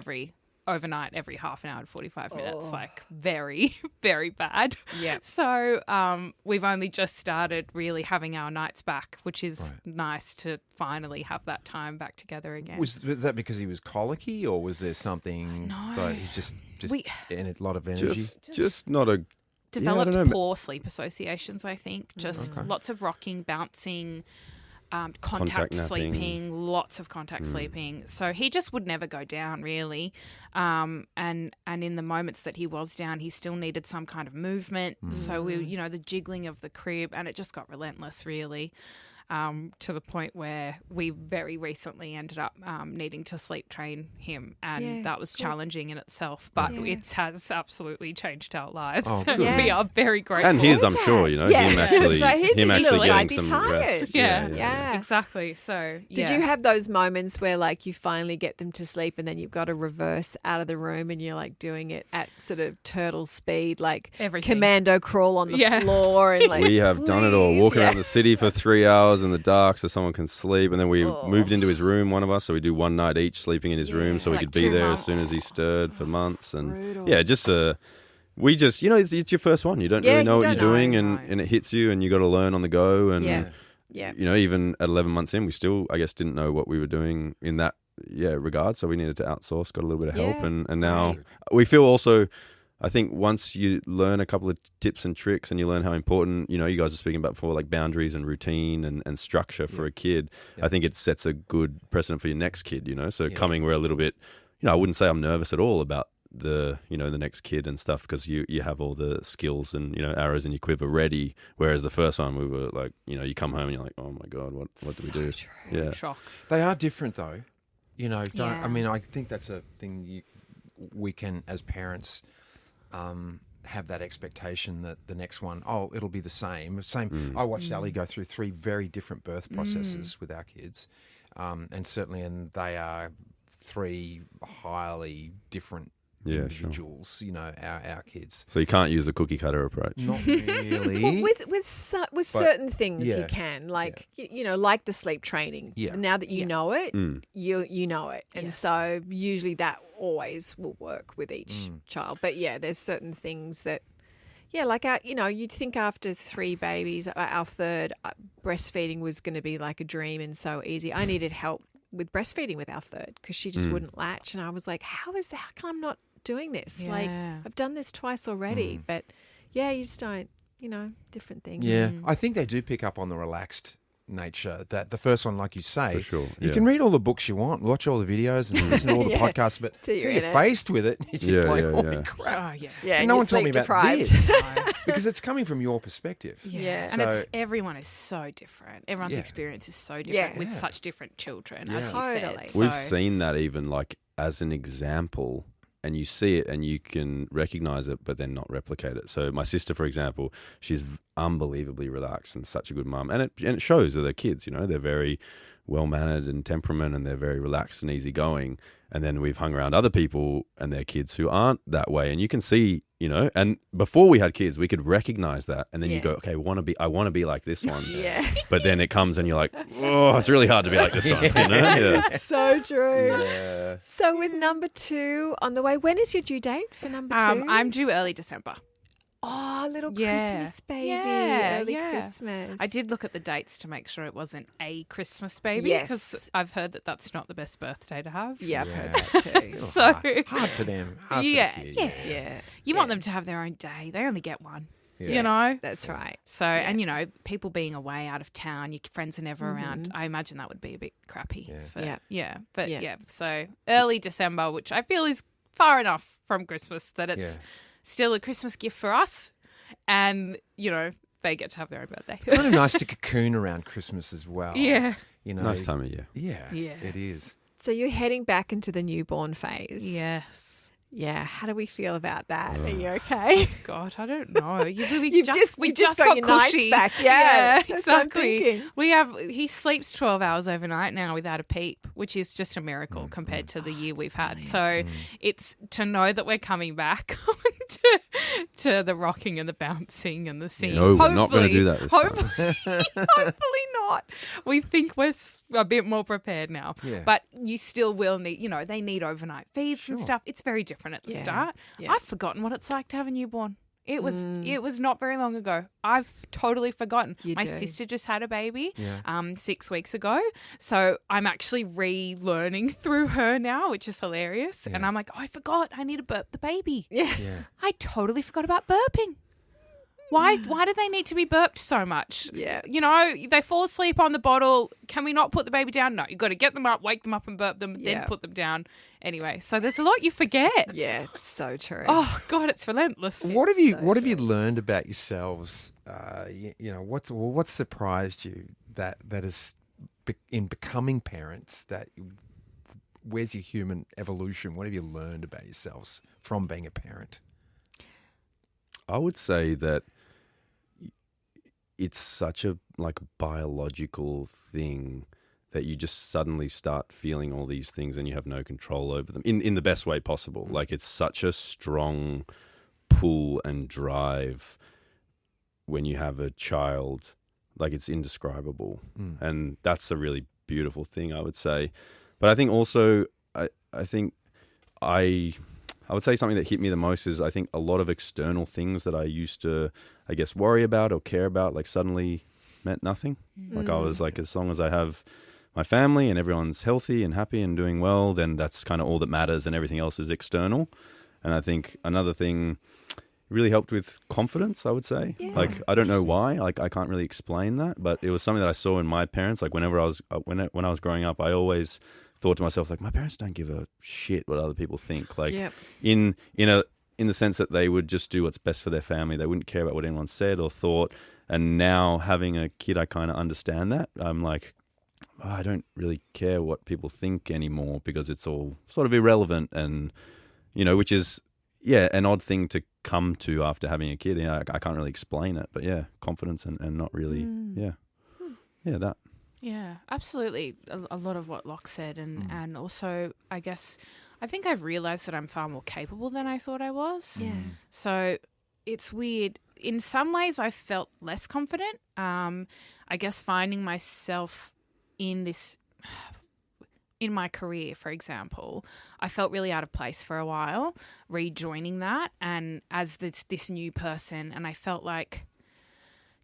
overnight every half an hour to 45 minutes, like very, very bad.
Yeah.
So we've only just started really having our nights back, which is nice to finally have that time back together again.
Was that because he was colicky, or was there something?
No.
Like he's just in a lot of energy.
Just not a.
Developed
I don't know.
poor sleep associations, I think. Just lots of rocking, bouncing, contact sleeping, lots of contact sleeping. So he just would never go down, really. And in the moments that he was down, he still needed some kind of movement. So we, the jiggling of the crib, and it just got relentless, really. To the point where we very recently ended up needing to sleep train him, and that was challenging in itself, but it has absolutely changed our lives. And we are very grateful.
And his, I'm sure, him actually getting some
tired.
rest.
Yeah, exactly. So
did you have those moments where like you finally get them to sleep and then you've got to reverse out of the room and you're like doing it at sort of turtle speed, like
everything.
Commando crawl on the floor, and like
we have done it all, walking around the city for 3 hours in the dark so someone can sleep, and then we moved into his room, one of us, so we do one night each sleeping in his room so we could be there as soon as he stirred for months. And we just it's your first one, you don't really know what you're doing, and it hits you and you got to learn on the go. And even at 11 months in, we still I guess didn't know what we were doing in that regard, so we needed to outsource, got a little bit of help, and now we feel also, I think once you learn a couple of tips and tricks and you learn how important, you guys were speaking about before, like boundaries and routine and structure for a kid, I think it sets a good precedent for your next kid, So coming, we're a little bit, I wouldn't say I'm nervous at all about the next kid and stuff, because you have all the skills and, arrows in your quiver ready. Whereas the first one, we were like, you come home and you're like, oh my God, what do we do?
True.
Yeah. Shock.
They are different though. I mean, I think that's a thing we can, as parents, have that expectation that the next one, it'll be the same. I watched Ali go through 3 very different birth processes with our kids, and they are 3 highly different individuals. Our kids.
So you can't use the cookie cutter approach.
Not really.
Well, with certain things you can, like like the sleep training. Yeah. Now that you know it, you know it, and so usually that always will work with each child. But there's certain things that, like you'd think after 3 babies, our third, breastfeeding was going to be like a dream and so easy. I needed help with breastfeeding with our third because she just wouldn't latch, and I was like, how come I'm not doing this? Like I've done this twice already, but you just don't, different things.
Yeah, I think they do pick up on the relaxed nature. That the first one, like you say,
For sure,
you
yeah.
can read all the books you want, watch all the videos, and listen to all the
Yeah.
podcasts, but
Till
until
you're
you're
in it.
faced with it, you're
Yeah,
like,
yeah,
holy
yeah.
crap.
Oh, yeah.
Yeah,
And
and
no
you're
one told me about
sleep-deprived.
this
No.
because it's coming from your perspective.
Yeah,
Yeah.
and
So-
everyone is so different. Everyone's
Yeah.
experience is so different with
Yeah.
such different children,
Yeah.
as you
Totally.
said.
We've
So-
seen that even like as an example, and you see it and you can recognize it, but then not replicate it. So my sister, for example, she's unbelievably relaxed and such a good mum, and it shows with her kids. You know, they're very well mannered and temperament, and they're very relaxed and easygoing. And then we've hung around other people and their kids who aren't that way, and you can see, you know. And before we had kids, we could recognize that, and then you
Yeah.
go, okay, I want to be like this one.
Yeah.
But then it comes and you're like, oh, it's really hard to be like this one. You know? Yeah.
So true.
Yeah.
So with number 2 on the way, when is your due date for number 2?
I'm due early December.
Oh, little
Yeah.
Christmas baby.
Yeah,
Early
yeah.
Christmas.
I did look at the dates to make sure it wasn't a Christmas baby,
Yes.
because I've heard that that's not the best birthday to have.
Yeah, I've
Yeah.
heard that too.
So-
hard for them. Hard
Yeah,
for the kid,
yeah.
Yeah.
You want
Yeah.
them to have their own day. They only get one,
Yeah.
you know?
That's right.
So, and you know, people being away out of town, your friends are never around. I imagine that would be a bit crappy.
Yeah.
For,
Yeah.
But
Yeah.
yeah, so early December, which I feel is far enough from Christmas that it's
Yeah.
still a Christmas gift for us. And, you know, they get to have their own birthday.
Kind of nice to cocoon around Christmas as well.
Yeah.
You know,
Nice time of year.
Yeah,
Yes.
it is.
So you're heading back into the newborn phase.
Yes.
Yeah. How do we feel about that? Are you okay?
God, I don't know. We
You've
just
got
got
your nights
cushy.
back. Yeah, that's what I'm
exactly.
thinking.
He sleeps 12 hours overnight now without a peep, which is just a miracle compared to the year we've had. So it's to know that we're coming back to the rocking and the bouncing and the singing.
No, we're not going to do that this time.
Hopefully not. We think we're a bit more prepared now.
Yeah.
But you still will need, you know, they need overnight feeds and
Sure.
stuff. It's very different at the
Yeah.
start.
Yeah.
I've forgotten what it's like to have a newborn. It was not very long ago. I've totally forgotten.
You
My
do.
sister just had a baby
Yeah.
6 weeks ago. So I'm actually relearning through her now, which is hilarious. And
Yeah.
I'm like, oh, I forgot. I need to burp the baby.
Yeah.
Yeah.
I totally forgot about burping. Why do they need to be burped so much?
Yeah.
You know, they fall asleep on the bottle. Can we not put the baby down? No, you've got to get them up, wake them up and burp them,
Yeah.
then put them down. Anyway, so there's a lot you forget.
Yeah. It's so true.
Oh, God, it's relentless.
What have you
so
What have you learned about yourselves? You know, what's surprised you that is in becoming parents? That where's your human evolution? What have you learned about yourselves from being a parent?
I would say that it's such a like biological thing that you just suddenly start feeling all these things and you have no control over them in the best way possible. Like it's such a strong pull and drive when you have a child, like it's indescribable. And that's a really beautiful thing, I would say. But I think also, I would say something that hit me the most is I think a lot of external things that I used to, I guess, worry about or care about, like suddenly meant nothing. Like I was like, as long as I have my family and everyone's healthy and happy and doing well, then that's kind of all that matters and everything else is external. And I think another thing really helped with confidence, I would say. Like, I don't know why, like I can't really explain that, but it was something that I saw in my parents. Like whenever I was, when I was growing up, I always thought to myself, like, my parents don't give a shit what other people think. Like
Yep.
in the sense that they would just do what's best for their family. They wouldn't care about what anyone said or thought. And now having a kid, I kind of understand that. I'm like, oh, I don't really care what people think anymore because it's all sort of irrelevant. And, you know, which is, yeah, an odd thing to come to after having a kid. You know, I can't really explain it, but yeah, confidence and not really, yeah, that.
Yeah, absolutely. A lot of what Locke said. And also, I guess, I think I've realised that I'm far more capable than I thought I was.
Yeah.
So it's weird. In some ways, I felt less confident. I guess finding myself in my career, for example, I felt really out of place for a while, rejoining that and as this new person, and I felt like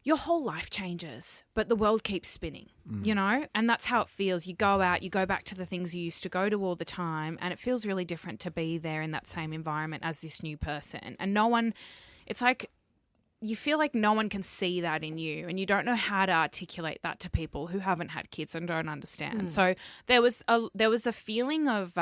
your whole life changes, but the world keeps spinning, you know? And that's how it feels. You go out, you go back to the things you used to go to all the time, and it feels really different to be there in that same environment as this new person. And no one, it's like you feel like no one can see that in you, and you don't know how to articulate that to people who haven't had kids and don't understand. So there was a feeling of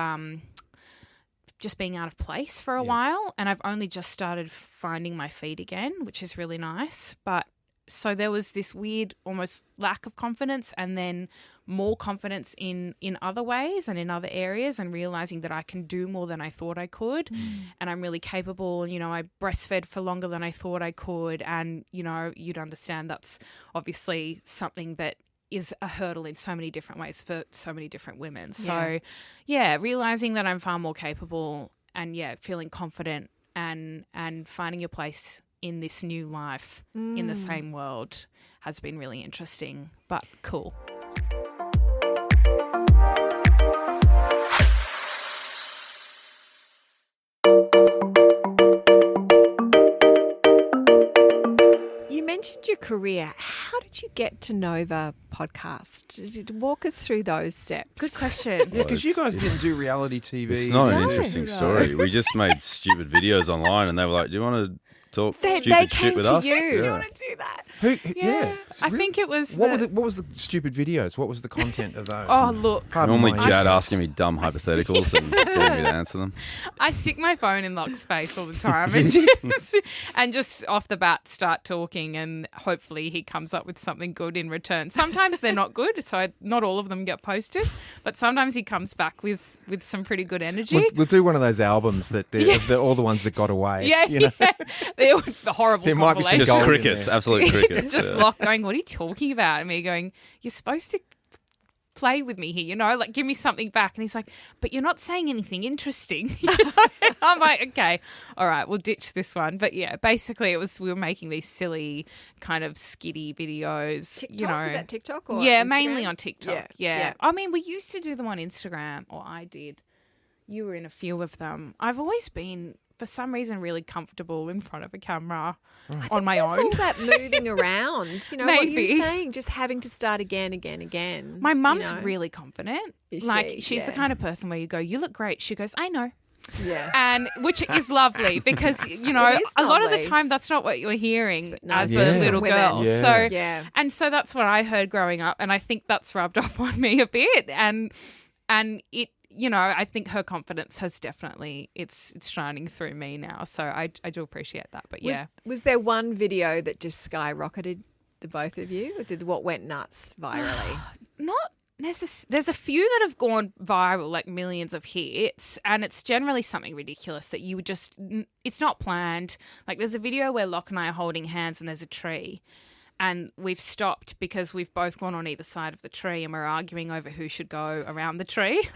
just being out of place for a while, and I've only just started finding my feet again, which is really nice. But so there was this weird almost lack of confidence, and then more confidence in other ways and in other areas, and realizing that I can do more than I thought I could, and I'm really capable. You know, I breastfed for longer than I thought I could, and, you know, you'd understand that's obviously something that is a hurdle in so many different ways for so many different women. So, realizing that I'm far more capable, and, feeling confident and finding your place in this new life in the same world has been really interesting, but cool.
You mentioned your career. How did you get to Nova Podcast? Walk us through those steps.
Good question.
Yeah, because you guys didn't do reality TV.
It's not an
No.
interesting story. We just made stupid videos online, and they were like, "Do you want to talk
They
stupid
came
shit with
to
us?"
you.
Yeah.
Do you want to do that?
It's
I
really-
think it was
What was the stupid videos? What was the content of those?
Oh, look.
Pardon
Normally,
my
Jad
ignorance.
asking me dumb hypotheticals and getting me to answer them.
I stick my phone in Locke's face all the time and just off the bat start talking, and hopefully he comes up with something good in return. Sometimes they're not good, so not all of them get posted, but sometimes he comes back with some pretty good energy.
We'll do one of those albums that they're all the ones that got away.
Yeah,
you know?
They're the horrible
There might be some
compilation.
Just
gold in
crickets,
there.
absolute crickets.
It's just Locke going, "What are you talking about?" And me going, "You're supposed to play with me here, you know, like give me something back." And he's like, "But you're not saying anything interesting." You know? And I'm like, "Okay, all right, we'll ditch this one." But yeah, basically we were making these silly kind of skitty videos.
TikTok?
You know,
Is that TikTok or
yeah,
Instagram?
mainly on TikTok.
Yeah.
Yeah. I mean, we used to do them on Instagram, or I did. You were in a few of them. I've always been, for some reason, really comfortable in front of a camera on my
That's
own.
all that moving around. You know what
Maybe.
you're saying, just having to start again.
My mum's
you know?
really confident.
Is
like
she?
she's the
Yeah.
kind of person where you go, "You look great." She goes, "I know."
Yeah.
And which is lovely because, you know,
It is
a lot of the
lovely.
time that's not what you're hearing
No,
as
Yeah.
a little
women.
girl.
Yeah.
So
Yeah.
and so that's what I heard growing up, and I think that's rubbed off on me a bit, and it, you know, I think her confidence has definitely it's shining through me now. So I do appreciate that. But yeah.
Was there one video that just skyrocketed the both of you? Or did what went nuts virally?
Not there's a few that have gone viral, like millions of hits, and it's generally something ridiculous that you would just, it's not planned. Like there's a video where Locke and I are holding hands and there's a tree, and we've stopped because we've both gone on either side of the tree and we're arguing over who should go around the tree,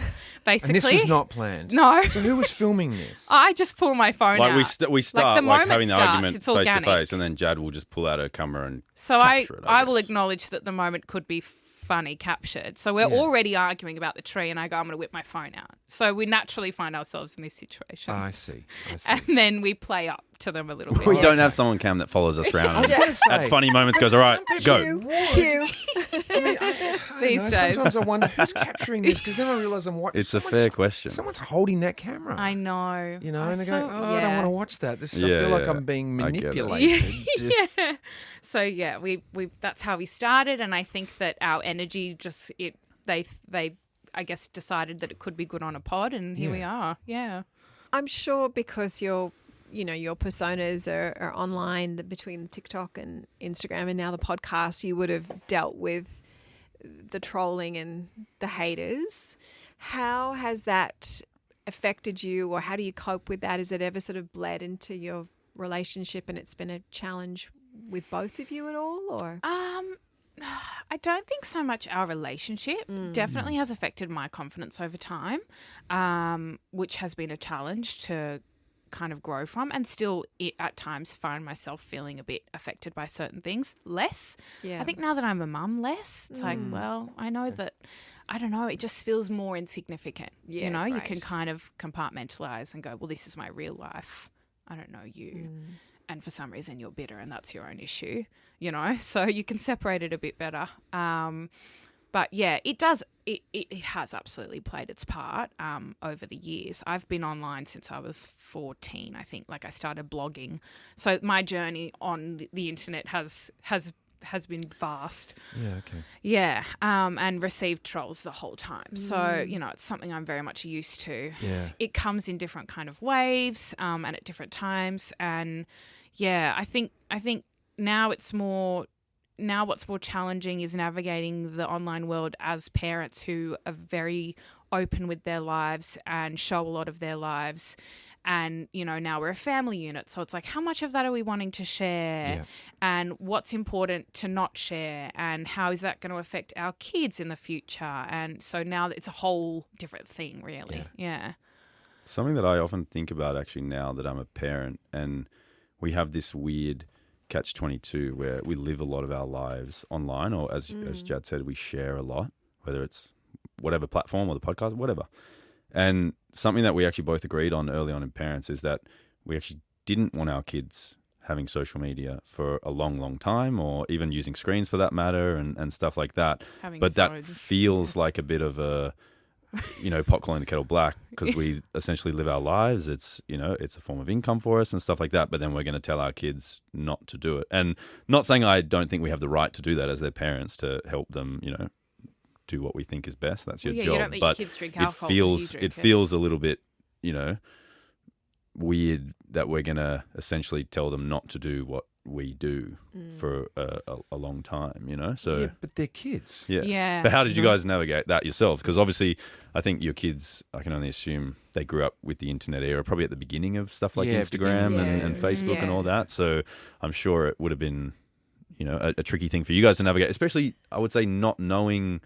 basically.
And this was not planned.
No.
So who was filming this?
I just pull my phone
Like
out.
we start
the moment
having the
starts,
argument
it's
face to
organic.
face, and then Jad will just pull out her camera and
So
capture it,
I will
guess.
acknowledge that the moment could be funny captured. So we're already arguing about the tree, and I go, "I'm going to whip my phone out." So we naturally find ourselves in this situation.
I see.
And then we play up to them a little bit.
We don't have someone cam that follows us around.
I was
and
going to say.
at funny moments goes, "All right, go."
Cue.
I mean, I
These
don't know,
days.
sometimes I wonder who's capturing this, because then I realise I'm watching.
It's a fair question.
Someone's holding that camera.
I know.
You know, and I go,
So-
"Oh, I don't want to watch that. I
Yeah,
feel like
yeah.
I'm being
I get it.
manipulated."
Yeah. So yeah, we that's how we started, and I think that our energy just they I guess decided that it could be good on a pod, and here we are. Yeah.
I'm sure because your personas are online between TikTok and Instagram and now the podcast, you would have dealt with the trolling and the haters. How has that affected you, or how do you cope with that? Has it ever sort of bled into your relationship and it's been a challenge with both of you at all, or?
I don't think so much our relationship. Definitely has affected my confidence over time, which has been a challenge to kind of grow from, and still at times find myself feeling a bit affected by certain things less.
Yeah.
I think now that I'm a mum less, it's like, well, I know that, I don't know, it just feels more insignificant.
Yeah,
you know, you can
right.
kind of compartmentalize and go, well, this is my real life. I don't know you. And for some reason you're bitter and that's your own issue, you know, so you can separate it a bit better. But yeah, it does. It has absolutely played its part over the years. I've been online since I was 14, I think. Like I started blogging, so my journey on the internet has been vast.
Yeah, okay.
Yeah, and received trolls the whole time. So, it's something I'm very much used to.
Yeah.
It comes in different kind of waves and at different times. And yeah, I think now what's more challenging is navigating the online world as parents who are very open with their lives and show a lot of their lives. And, now we're a family unit. So it's like, how much of that are we wanting to share?
Yeah.
And what's important to not share? And how is that going to affect our kids in the future? And so now it's a whole different thing, really. Yeah.
Something that I often think about actually now that I'm a parent, and we have this weird catch-22 where we live a lot of our lives online, or as Jad said, we share a lot, whether it's whatever platform or the podcast, whatever. And something that we actually both agreed on early on in parents is that we actually didn't want our kids having social media for a long, long time, or even using screens for that matter, and stuff like that. But that feels like a bit of a, pot calling the kettle black, because we essentially live our lives. It's, it's a form of income for us and stuff like that. But then we're going to tell our kids not to do it. And not saying I don't think we have the right to do that as their parents, to help them, do what we think is best. That's your job.
You don't let your kids drink alcohol.
It feels a little bit, weird that we're going to essentially tell them not to do what we do for a long time, So
yeah, but they're kids.
Yeah.
But how did you guys navigate that yourselves? Because obviously, I think your kids, I can only assume they grew up with the internet era, probably at the beginning of stuff like Instagram and Facebook and all that. So I'm sure it would have been, a tricky thing for you guys to navigate, especially, I would say, not knowing,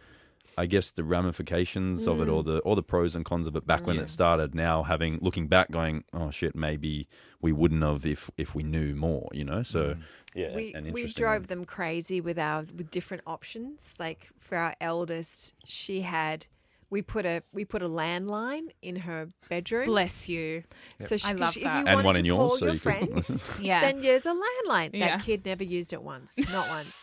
I guess, the ramifications of it, or the pros and cons of it back when it started. Now looking back, going, oh shit, maybe we wouldn't have if we knew more, So
we drove them crazy with different options. Like for our eldest, we put a landline in her bedroom.
Bless you.
Yep. So
I love
if
that.
you
and
wanted
one
to
in
call
yours, so
your
you can
friends,
Yeah.
then there's a landline.
Yeah.
That kid never used it once, not once.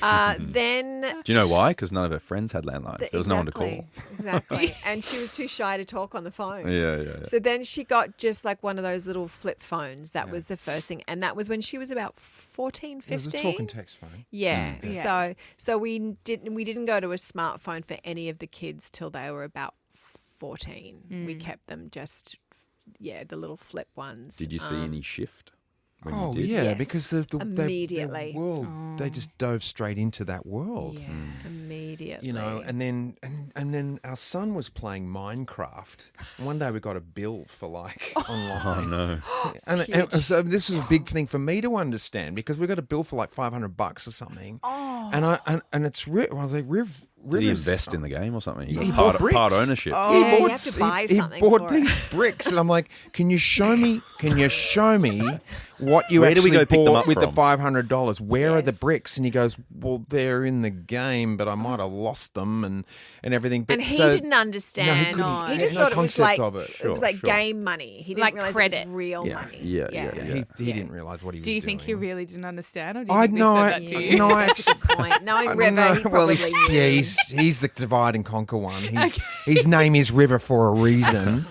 Then
do you know why? Because none of her friends had landlines. There was no one to call.
Exactly. And she was too shy to talk on the phone.
Yeah.
So then she got just like one of those little flip phones. That was the first thing. And that was when she was about 14, 15.
It was a talk and text phone.
Yeah.
Yeah.
So we didn't go to a smartphone for any of the kids till they were about 14. We kept them just the little flip ones.
Did you see any shift?
Oh,
you did?
yeah,
Yes,
because
immediately.
the world, they just dove straight into that world.
Yeah, immediately.
And then our son was playing Minecraft. And one day we got a bill for online.
Oh no!
And so this was a big thing for me to understand, because we got a bill for like $500 or something.
Oh.
And it's I was like,
Did he invest in the game or something?
He
got
bought bricks.
part ownership.
Oh,
He
you have to buy something
He bought
for it.
these bricks, and I'm like, "Can you show me what you
Where do we
actually
go pick them
bought
up
with the
from?
$500? Where are the
Yes.
bricks?" And he goes, "Well, they're in the game, but I might have lost them and everything." But
And he
so-
didn't understand.
No, he couldn't-
No.
He
he
just
had no
thought it was
concept
like
of it.
it was like game money. He didn't
Like
realize
credit.
it was real
Yeah.
money.
Yeah.
He didn't realize what he was
Do you
doing.
think he really didn't understand, or do you
I
think
know.
they said that to you?
No, I
That's a good point. Knowing River,
No,
he probably knew.
he's the divide and conquer one. His name is River for a reason.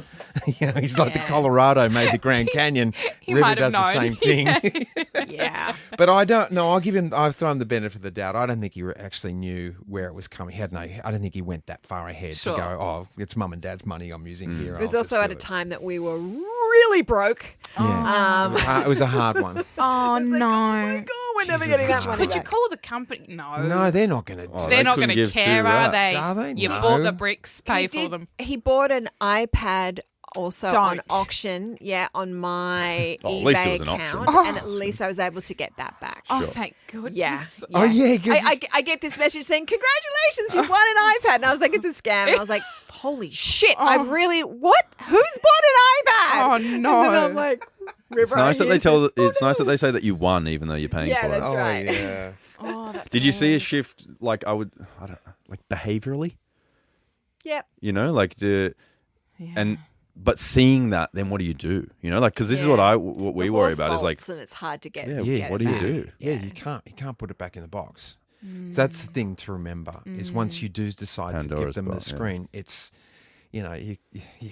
He's like the Colorado made the Grand Canyon.
He
River
might have
does the
known.
same thing.
Yeah.
But I don't know. I've thrown him the benefit of the doubt. I don't think he actually knew where it was coming. I don't think he went that far ahead
Sure.
to go, oh, it's mum and dad's money I'm using here.
It was
I'll
also
just
at
do
a
it."
time that we were really broke.
Yeah. It was a hard one.
Oh,
It's like,
no.
oh my God, we're never
Jesus.
getting that money
Could you
back.
call the company? No.
No, they're not going to do
Oh,
it.
They're
They
not
couldn't
going to
give two
care, are
rats.
they?
Are they?
You
No.
bought the bricks, pay for them.
He bought an iPad also on
Don't.
auction, on my
Oh, at least it
eBay
was an
account,
auction.
and at least I was able to get that back.
Oh,
Sure.
thank goodness.
Yeah.
Oh, yeah. 'cause
I get this message saying, "Congratulations, you've won an iPad." And I was like, "It's a scam." And I was like, "Holy shit! I've really what? Who's bought an iPad?"
Oh, no.
And then I'm like, "River,
It's nice that they
use
tell.
this."
It's nice that they say that you won, even though you're paying
Yeah,
for it.
that's
Oh,
right.
yeah.
Oh, that's
Did you see a
hilarious.
shift? Like behaviorally,
Yep.
and but seeing that, then what do you do? Because this is what we
The
worry
horse
about is like,
bolts and it's hard to get.
yeah,
Yeah,
what do you
back.
do?
Yeah, you can't put it back in the box. So that's the thing to remember is once you do decide
Pandora's
to give them
box,
the screen, it's, you know, you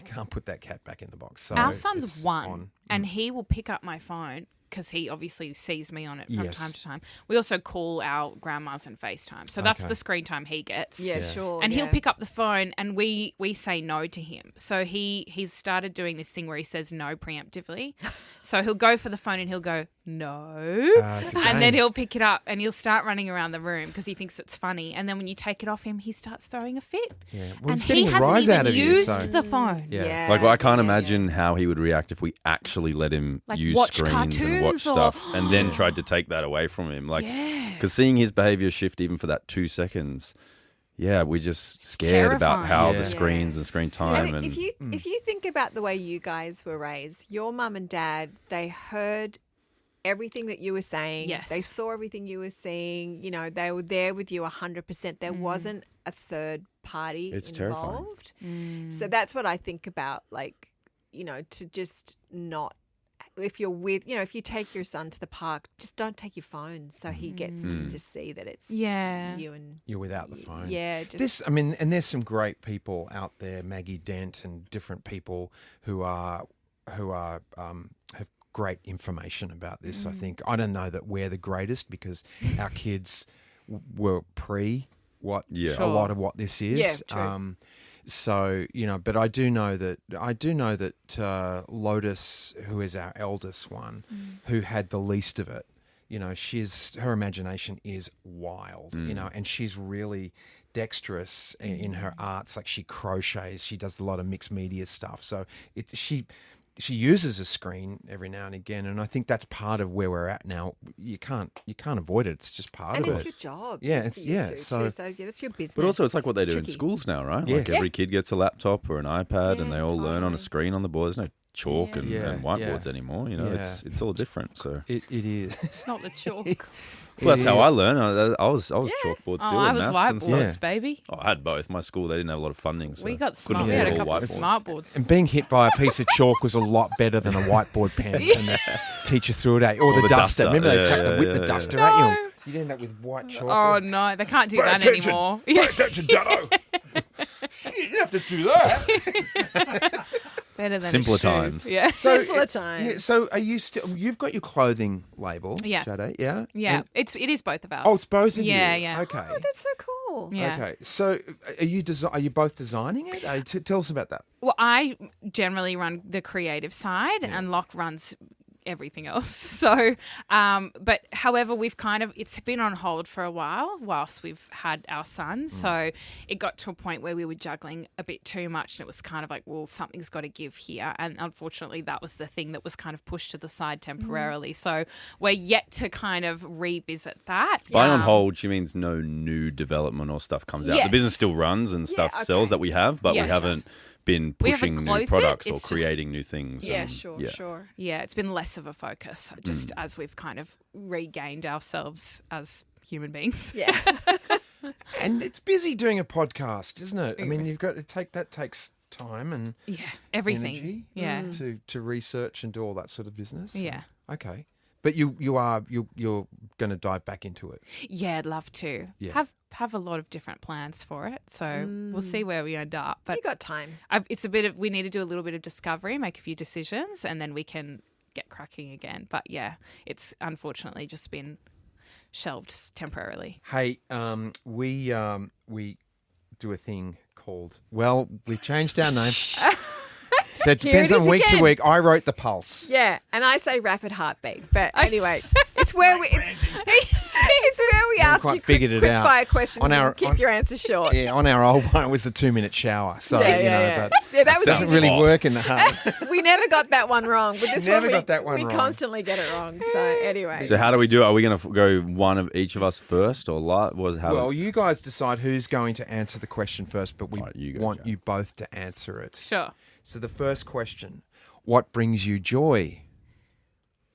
can't put that cat back in the box. So
Our son's
it's
1
on.
and he will pick up my phone because he obviously sees me on it from
Yes.
time to time. We also call our grandmas and FaceTime. So that's
Okay.
the screen time he gets.
Yeah, sure.
And he'll
yeah.
pick up the phone and we say no to him. So he's started doing this thing where he says no preemptively. So he'll go for the phone and he'll go, no.
It's a
And then
game.
he'll pick it up and he'll start running around the room because he thinks it's funny. And then when you take it off him, he starts throwing a fit.
Yeah. Well,
And
it's
he
getting a
hasn't
rise
even
out of you.
used
So.
the phone.
Yeah.
Like, well, I can't
yeah,
imagine how he would react if we actually let him
Like,
use
watch
screens and
cartoons
watch
or-
stuff and then tried to take that away from him. Like,
Yeah.
because seeing his behavior shift even for that 2 seconds, yeah, we're just scared about
terrifying.
how
Yeah.
the screens and screen time.
And
And
if you think about the way you guys were raised, your mum and dad, they heard everything that you were saying.
Yes.
They saw everything you were seeing. You know, they were there with you 100%. There wasn't a third party
It's
involved.
Mm.
So that's what I think about, like, you know, to just not, if you're with, you know, if you take your son to the park, just don't take your phone so he gets to see that it's
Yeah.
you and
You're without the phone.
yeah, just
This, I mean, and there's some great people out there, Maggie Dent and different people who have great information about this. I think I don't know that we're the greatest because our kids were pre what
Yeah.
a
Sure.
lot of what this is.
Yeah, true.
So you know, but I do know that Lotus, who is our eldest one, who had the least of it, you know, her imagination is wild, you know, and she's really dexterous in her arts. Like she crochets, she does a lot of mixed media stuff. So she uses a screen every now and again, and I think that's part of where we're at now. You can't avoid it. It's just part
and
of
it's
it.
your job.
Yeah,
for
it's-
you
yeah,
two,
so-
too. Yeah, that's your business.
But also, it's like what they do in
tricky.
schools now, right?
Yes.
Like every kid gets a laptop or an iPad, and
Yeah,
they all learn on a
totally.
screen on the board. There's no chalk and,
Yeah,
and whiteboards
yeah.
anymore. You know,
Yeah.
it's all different. So
It is.
Not the chalk.
well, that's how I
is.
learned. I was chalkboard still.
Oh, I
in
was
maths and stuff.
whiteboards,
Yeah.
baby.
Oh, I had both. My school, they didn't have a lot of funding. So
We got
couldn't
smart. We had a
afford all
couple of
whiteboards.
smartboards.
And being hit by a piece of chalk was a lot better than a whiteboard pen. And the teacher threw it at you. Or the duster. Remember they chucked the whip the duster at
No.
you? You'd end up with white chalk.
Oh no, they can't do
Pay
that
attention.
anymore.
Pay attention, Daddo. Shit, you have to do that.
Better than
Simpler
a shoe.
times.
Yeah.
Simpler times.
Yeah, so are you still? You've got your clothing label,
Yeah.
Jadé, yeah,
Yeah.
And-
It is both of us.
oh, it's both of you.
Yeah, yeah.
Okay.
Oh, that's so cool.
Yeah.
Okay. So are you are you both designing it? Tell us about that.
Well, I generally run the creative side, and Locke runs everything else. So, but however, it's been on hold for a while whilst we've had our son. So it got to a point where we were juggling a bit too much, and it was kind of like, well, something's got to give here. And unfortunately, that was the thing that was kind of pushed to the side temporarily. So we're yet to kind of revisit that.
By on hold, she means no new development or stuff comes out.
Yes.
The business still runs and stuff
okay.
sells that we have, but
Yes.
we haven't been
We haven't
pushing new
closed it,
products or
it's just-
creating new things.
Yeah,
and-
sure,
yeah.
sure.
Yeah, it's been less of a focus just as we've kind of regained ourselves as human beings.
Yeah.
And it's busy doing a podcast, isn't it? I mean, you've got to that takes time and
Yeah, everything.
energy,
Yeah.
to research and do all that sort of business.
Yeah.
Okay. But you're going to dive back into it.
Yeah, I'd love to.
Yeah.
Have a lot of different plans for it. So we'll see where we end up. But
You got time.
we need to do a little bit of discovery, make a few decisions, and then we can get cracking again. But yeah, it's unfortunately just been shelved temporarily.
Hey, we do a thing called, well, we've changed our name. So it depends
Here it
on
is
week to
again.
week. I wrote the pulse.
Yeah, and I say rapid heartbeat. But anyway, it's where we ask
quite
you
figured it
quick
out.
fire questions
On our-
and keep
on-
your answers short.
Yeah, on our old one, it was the 2-minute shower. So,
Yeah,
you know,
yeah.
but
Yeah, that was
it doesn't
easy.
really
hot.
work in the heart.
We never got that one wrong. But this
Never
one,
got that one
we
wrong.
constantly get it wrong. So anyway.
So how do we do it? Are we going to go one of each of us first or
Well, you guys decide who's going to answer the question first, but we
All right, you go,
want
Jo.
you both to answer it.
Sure.
So the first question, what brings you joy?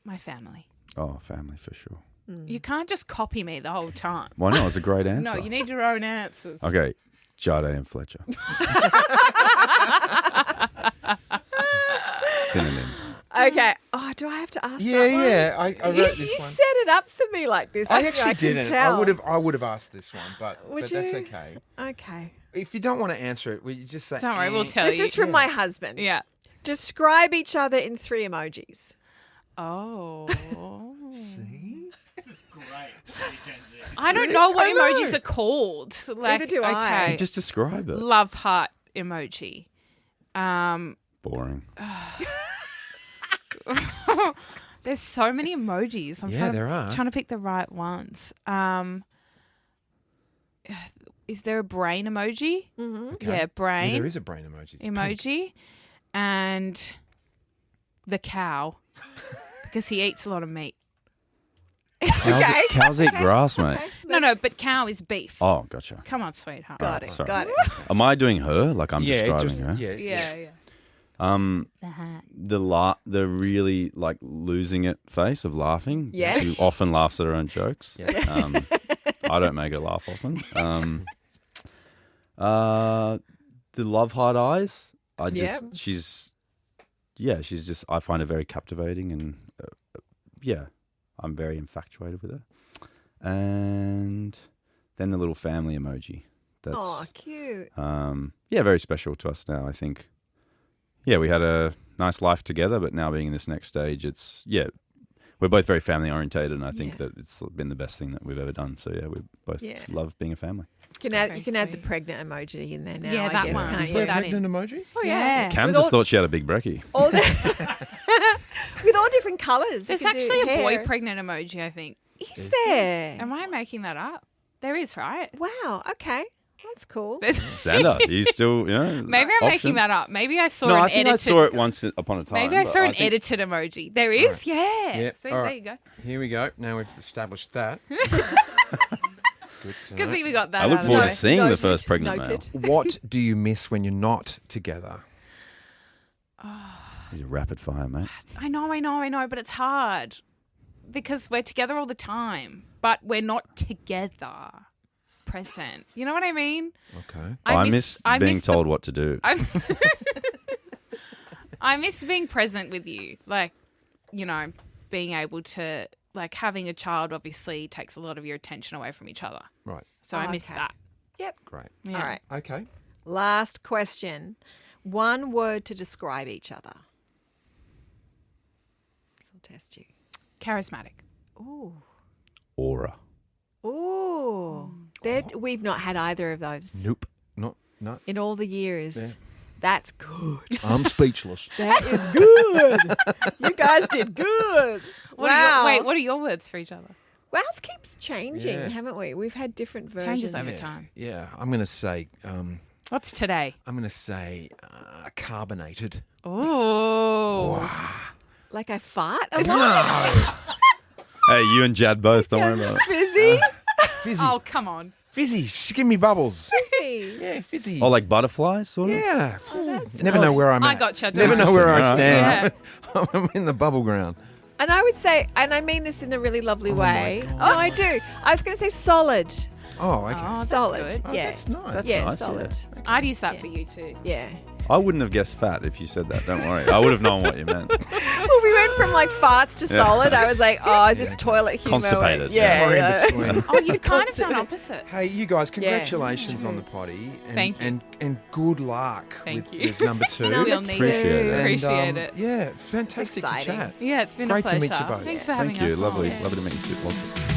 My family.
Oh, family for sure.
You can't just copy me the whole time.
Why not? It's a great answer.
No, you need your own answers.
Okay, Jadé and Fletcher. Synonym.
Okay. Oh, do I have to ask
Yeah,
that one?
yeah. I wrote
You
this one.
set it up for me like this.
I
didn't you?
actually
can
didn't.
Tell.
I would have asked this one, but
Would
that's
you?
okay.
Okay.
If you don't want to answer it, will you just say?
Don't worry, we'll tell
This
you.
is from my husband.
Yeah.
Describe each other in 3 emojis.
Oh.
See?
I don't know what emojis are called. Like,
Neither do I.
okay.
Just describe it.
Love heart emoji.
Boring.
There's so many emojis.
There are.
Trying to pick the right ones. Is there a brain emoji?
Mm-hmm.
Okay.
Yeah, brain.
Yeah, there is a brain emoji. It's pink.
emoji. And the cow. Because he eats a lot of meat.
Cows eat grass, mate.
No, but cow is beef.
Oh, gotcha.
Come on, sweetheart.
Got it.
sorry.
Got it.
Am I doing her? Like I'm describing
just,
her?
yeah.
The really like losing it face of laughing.
Yeah.
She often laughs at her own jokes.
Yeah.
I don't make her laugh often. The love heart eyes. She's just. I find her very captivating, and I'm very infatuated with her. And then the little family emoji. That's
cute.
very special to us now. I think. Yeah, we had a nice life together, but now being in this next stage, we're both very family orientated, and I think that it's been the best thing that we've ever done. So we both love being a family.
You can add the pregnant emoji in there now.
Yeah,
I
that
guess,
one.
Can't
Is
you?
there a
that
pregnant emoji?
Oh yeah.
Yeah.
Cam
With
just
all-
thought she had a big brekkie.
All the with all different colours.
There's
You can do
actually a boy
hair.
pregnant emoji, I think.
Is there?
Am I making that up? There is, right?
Wow. Okay. That's cool.
Xander, you still,
Maybe I'm making that up. Maybe I saw
No,
an
I think
edited.
I saw it once upon a time.
Maybe I
but
saw an
think-
edited emoji. There is, yeah.
Yeah,
See,
all
there
right.
you go.
Here we go. Now we've established that. That's good. to
Good
know.
thing we got that.
I look
out of
forward
the
to
way.
seeing the
Noted.
first pregnant
Noted.
What do you miss when you're not together?
male. He's a rapid fire, mate.
I know, but it's hard because we're together all the time, but we're not together. Present. You know what I mean?
Okay.
I miss being told what to do.
I miss being present with you. Like, being able to, like, having a child obviously takes a lot of your attention away from each other.
Right.
So I miss
Okay.
that.
Yep.
Great.
Yeah.
All right.
Okay.
Last question. One word to describe each other. This will test you.
Charismatic.
Ooh.
Aura.
Ooh. We've not had either of those
Nope. No.
in all the years.
Yeah.
That's good.
I'm speechless.
That is good. You guys did good. Wow.
What are your words for each other?
Ours keeps changing,
Yeah.
haven't we? We've had different versions.
Changes over time.
Yeah. I'm going to say.
What's today?
I'm going to say carbonated.
Oh.
Like I fart a lot.
Hey, you and Jad both. Don't worry about it.
Fizzy.
Fizzy.
Oh, come on.
Fizzy. Give me bubbles.
Fizzy.
Yeah, fizzy.
Oh, like butterflies, sort of.
Yeah.
that's
Never know where I'm
I
at.
gotcha.
Never know where I
Interesting.
stand. I'm in the bubble ground.
And I would say, and I mean this in a really lovely way.
God.
Oh, I do. I was going to say solid.
Oh, okay.
Oh, that's
solid.
good.
Oh,
Yeah.
that's nice.
That's
Yeah,
nice,
solid.
I'd use that for you too.
Yeah.
I wouldn't have guessed fat if you said that. Don't worry. I would have known what you meant.
Well, we went from like farts to solid. I was like, oh, is this toilet humor?
Constipated.
Yeah.
Somewhere
yeah.
in between.
Oh, you've kind of done opposites.
Hey, you guys, congratulations on the potty. And,
Thank you.
And good luck
Thank
with,
you.
with number 2.
Number
We'll
two.
need
Appreciate it.
And,
Appreciate it.
Yeah, fantastic to
exciting.
chat.
Yeah, it's been
Great
a
to
pleasure.
meet you both.
Thanks for having
Thank you.
us.
Lovely.
on.
Lovely to meet you too. Lovely.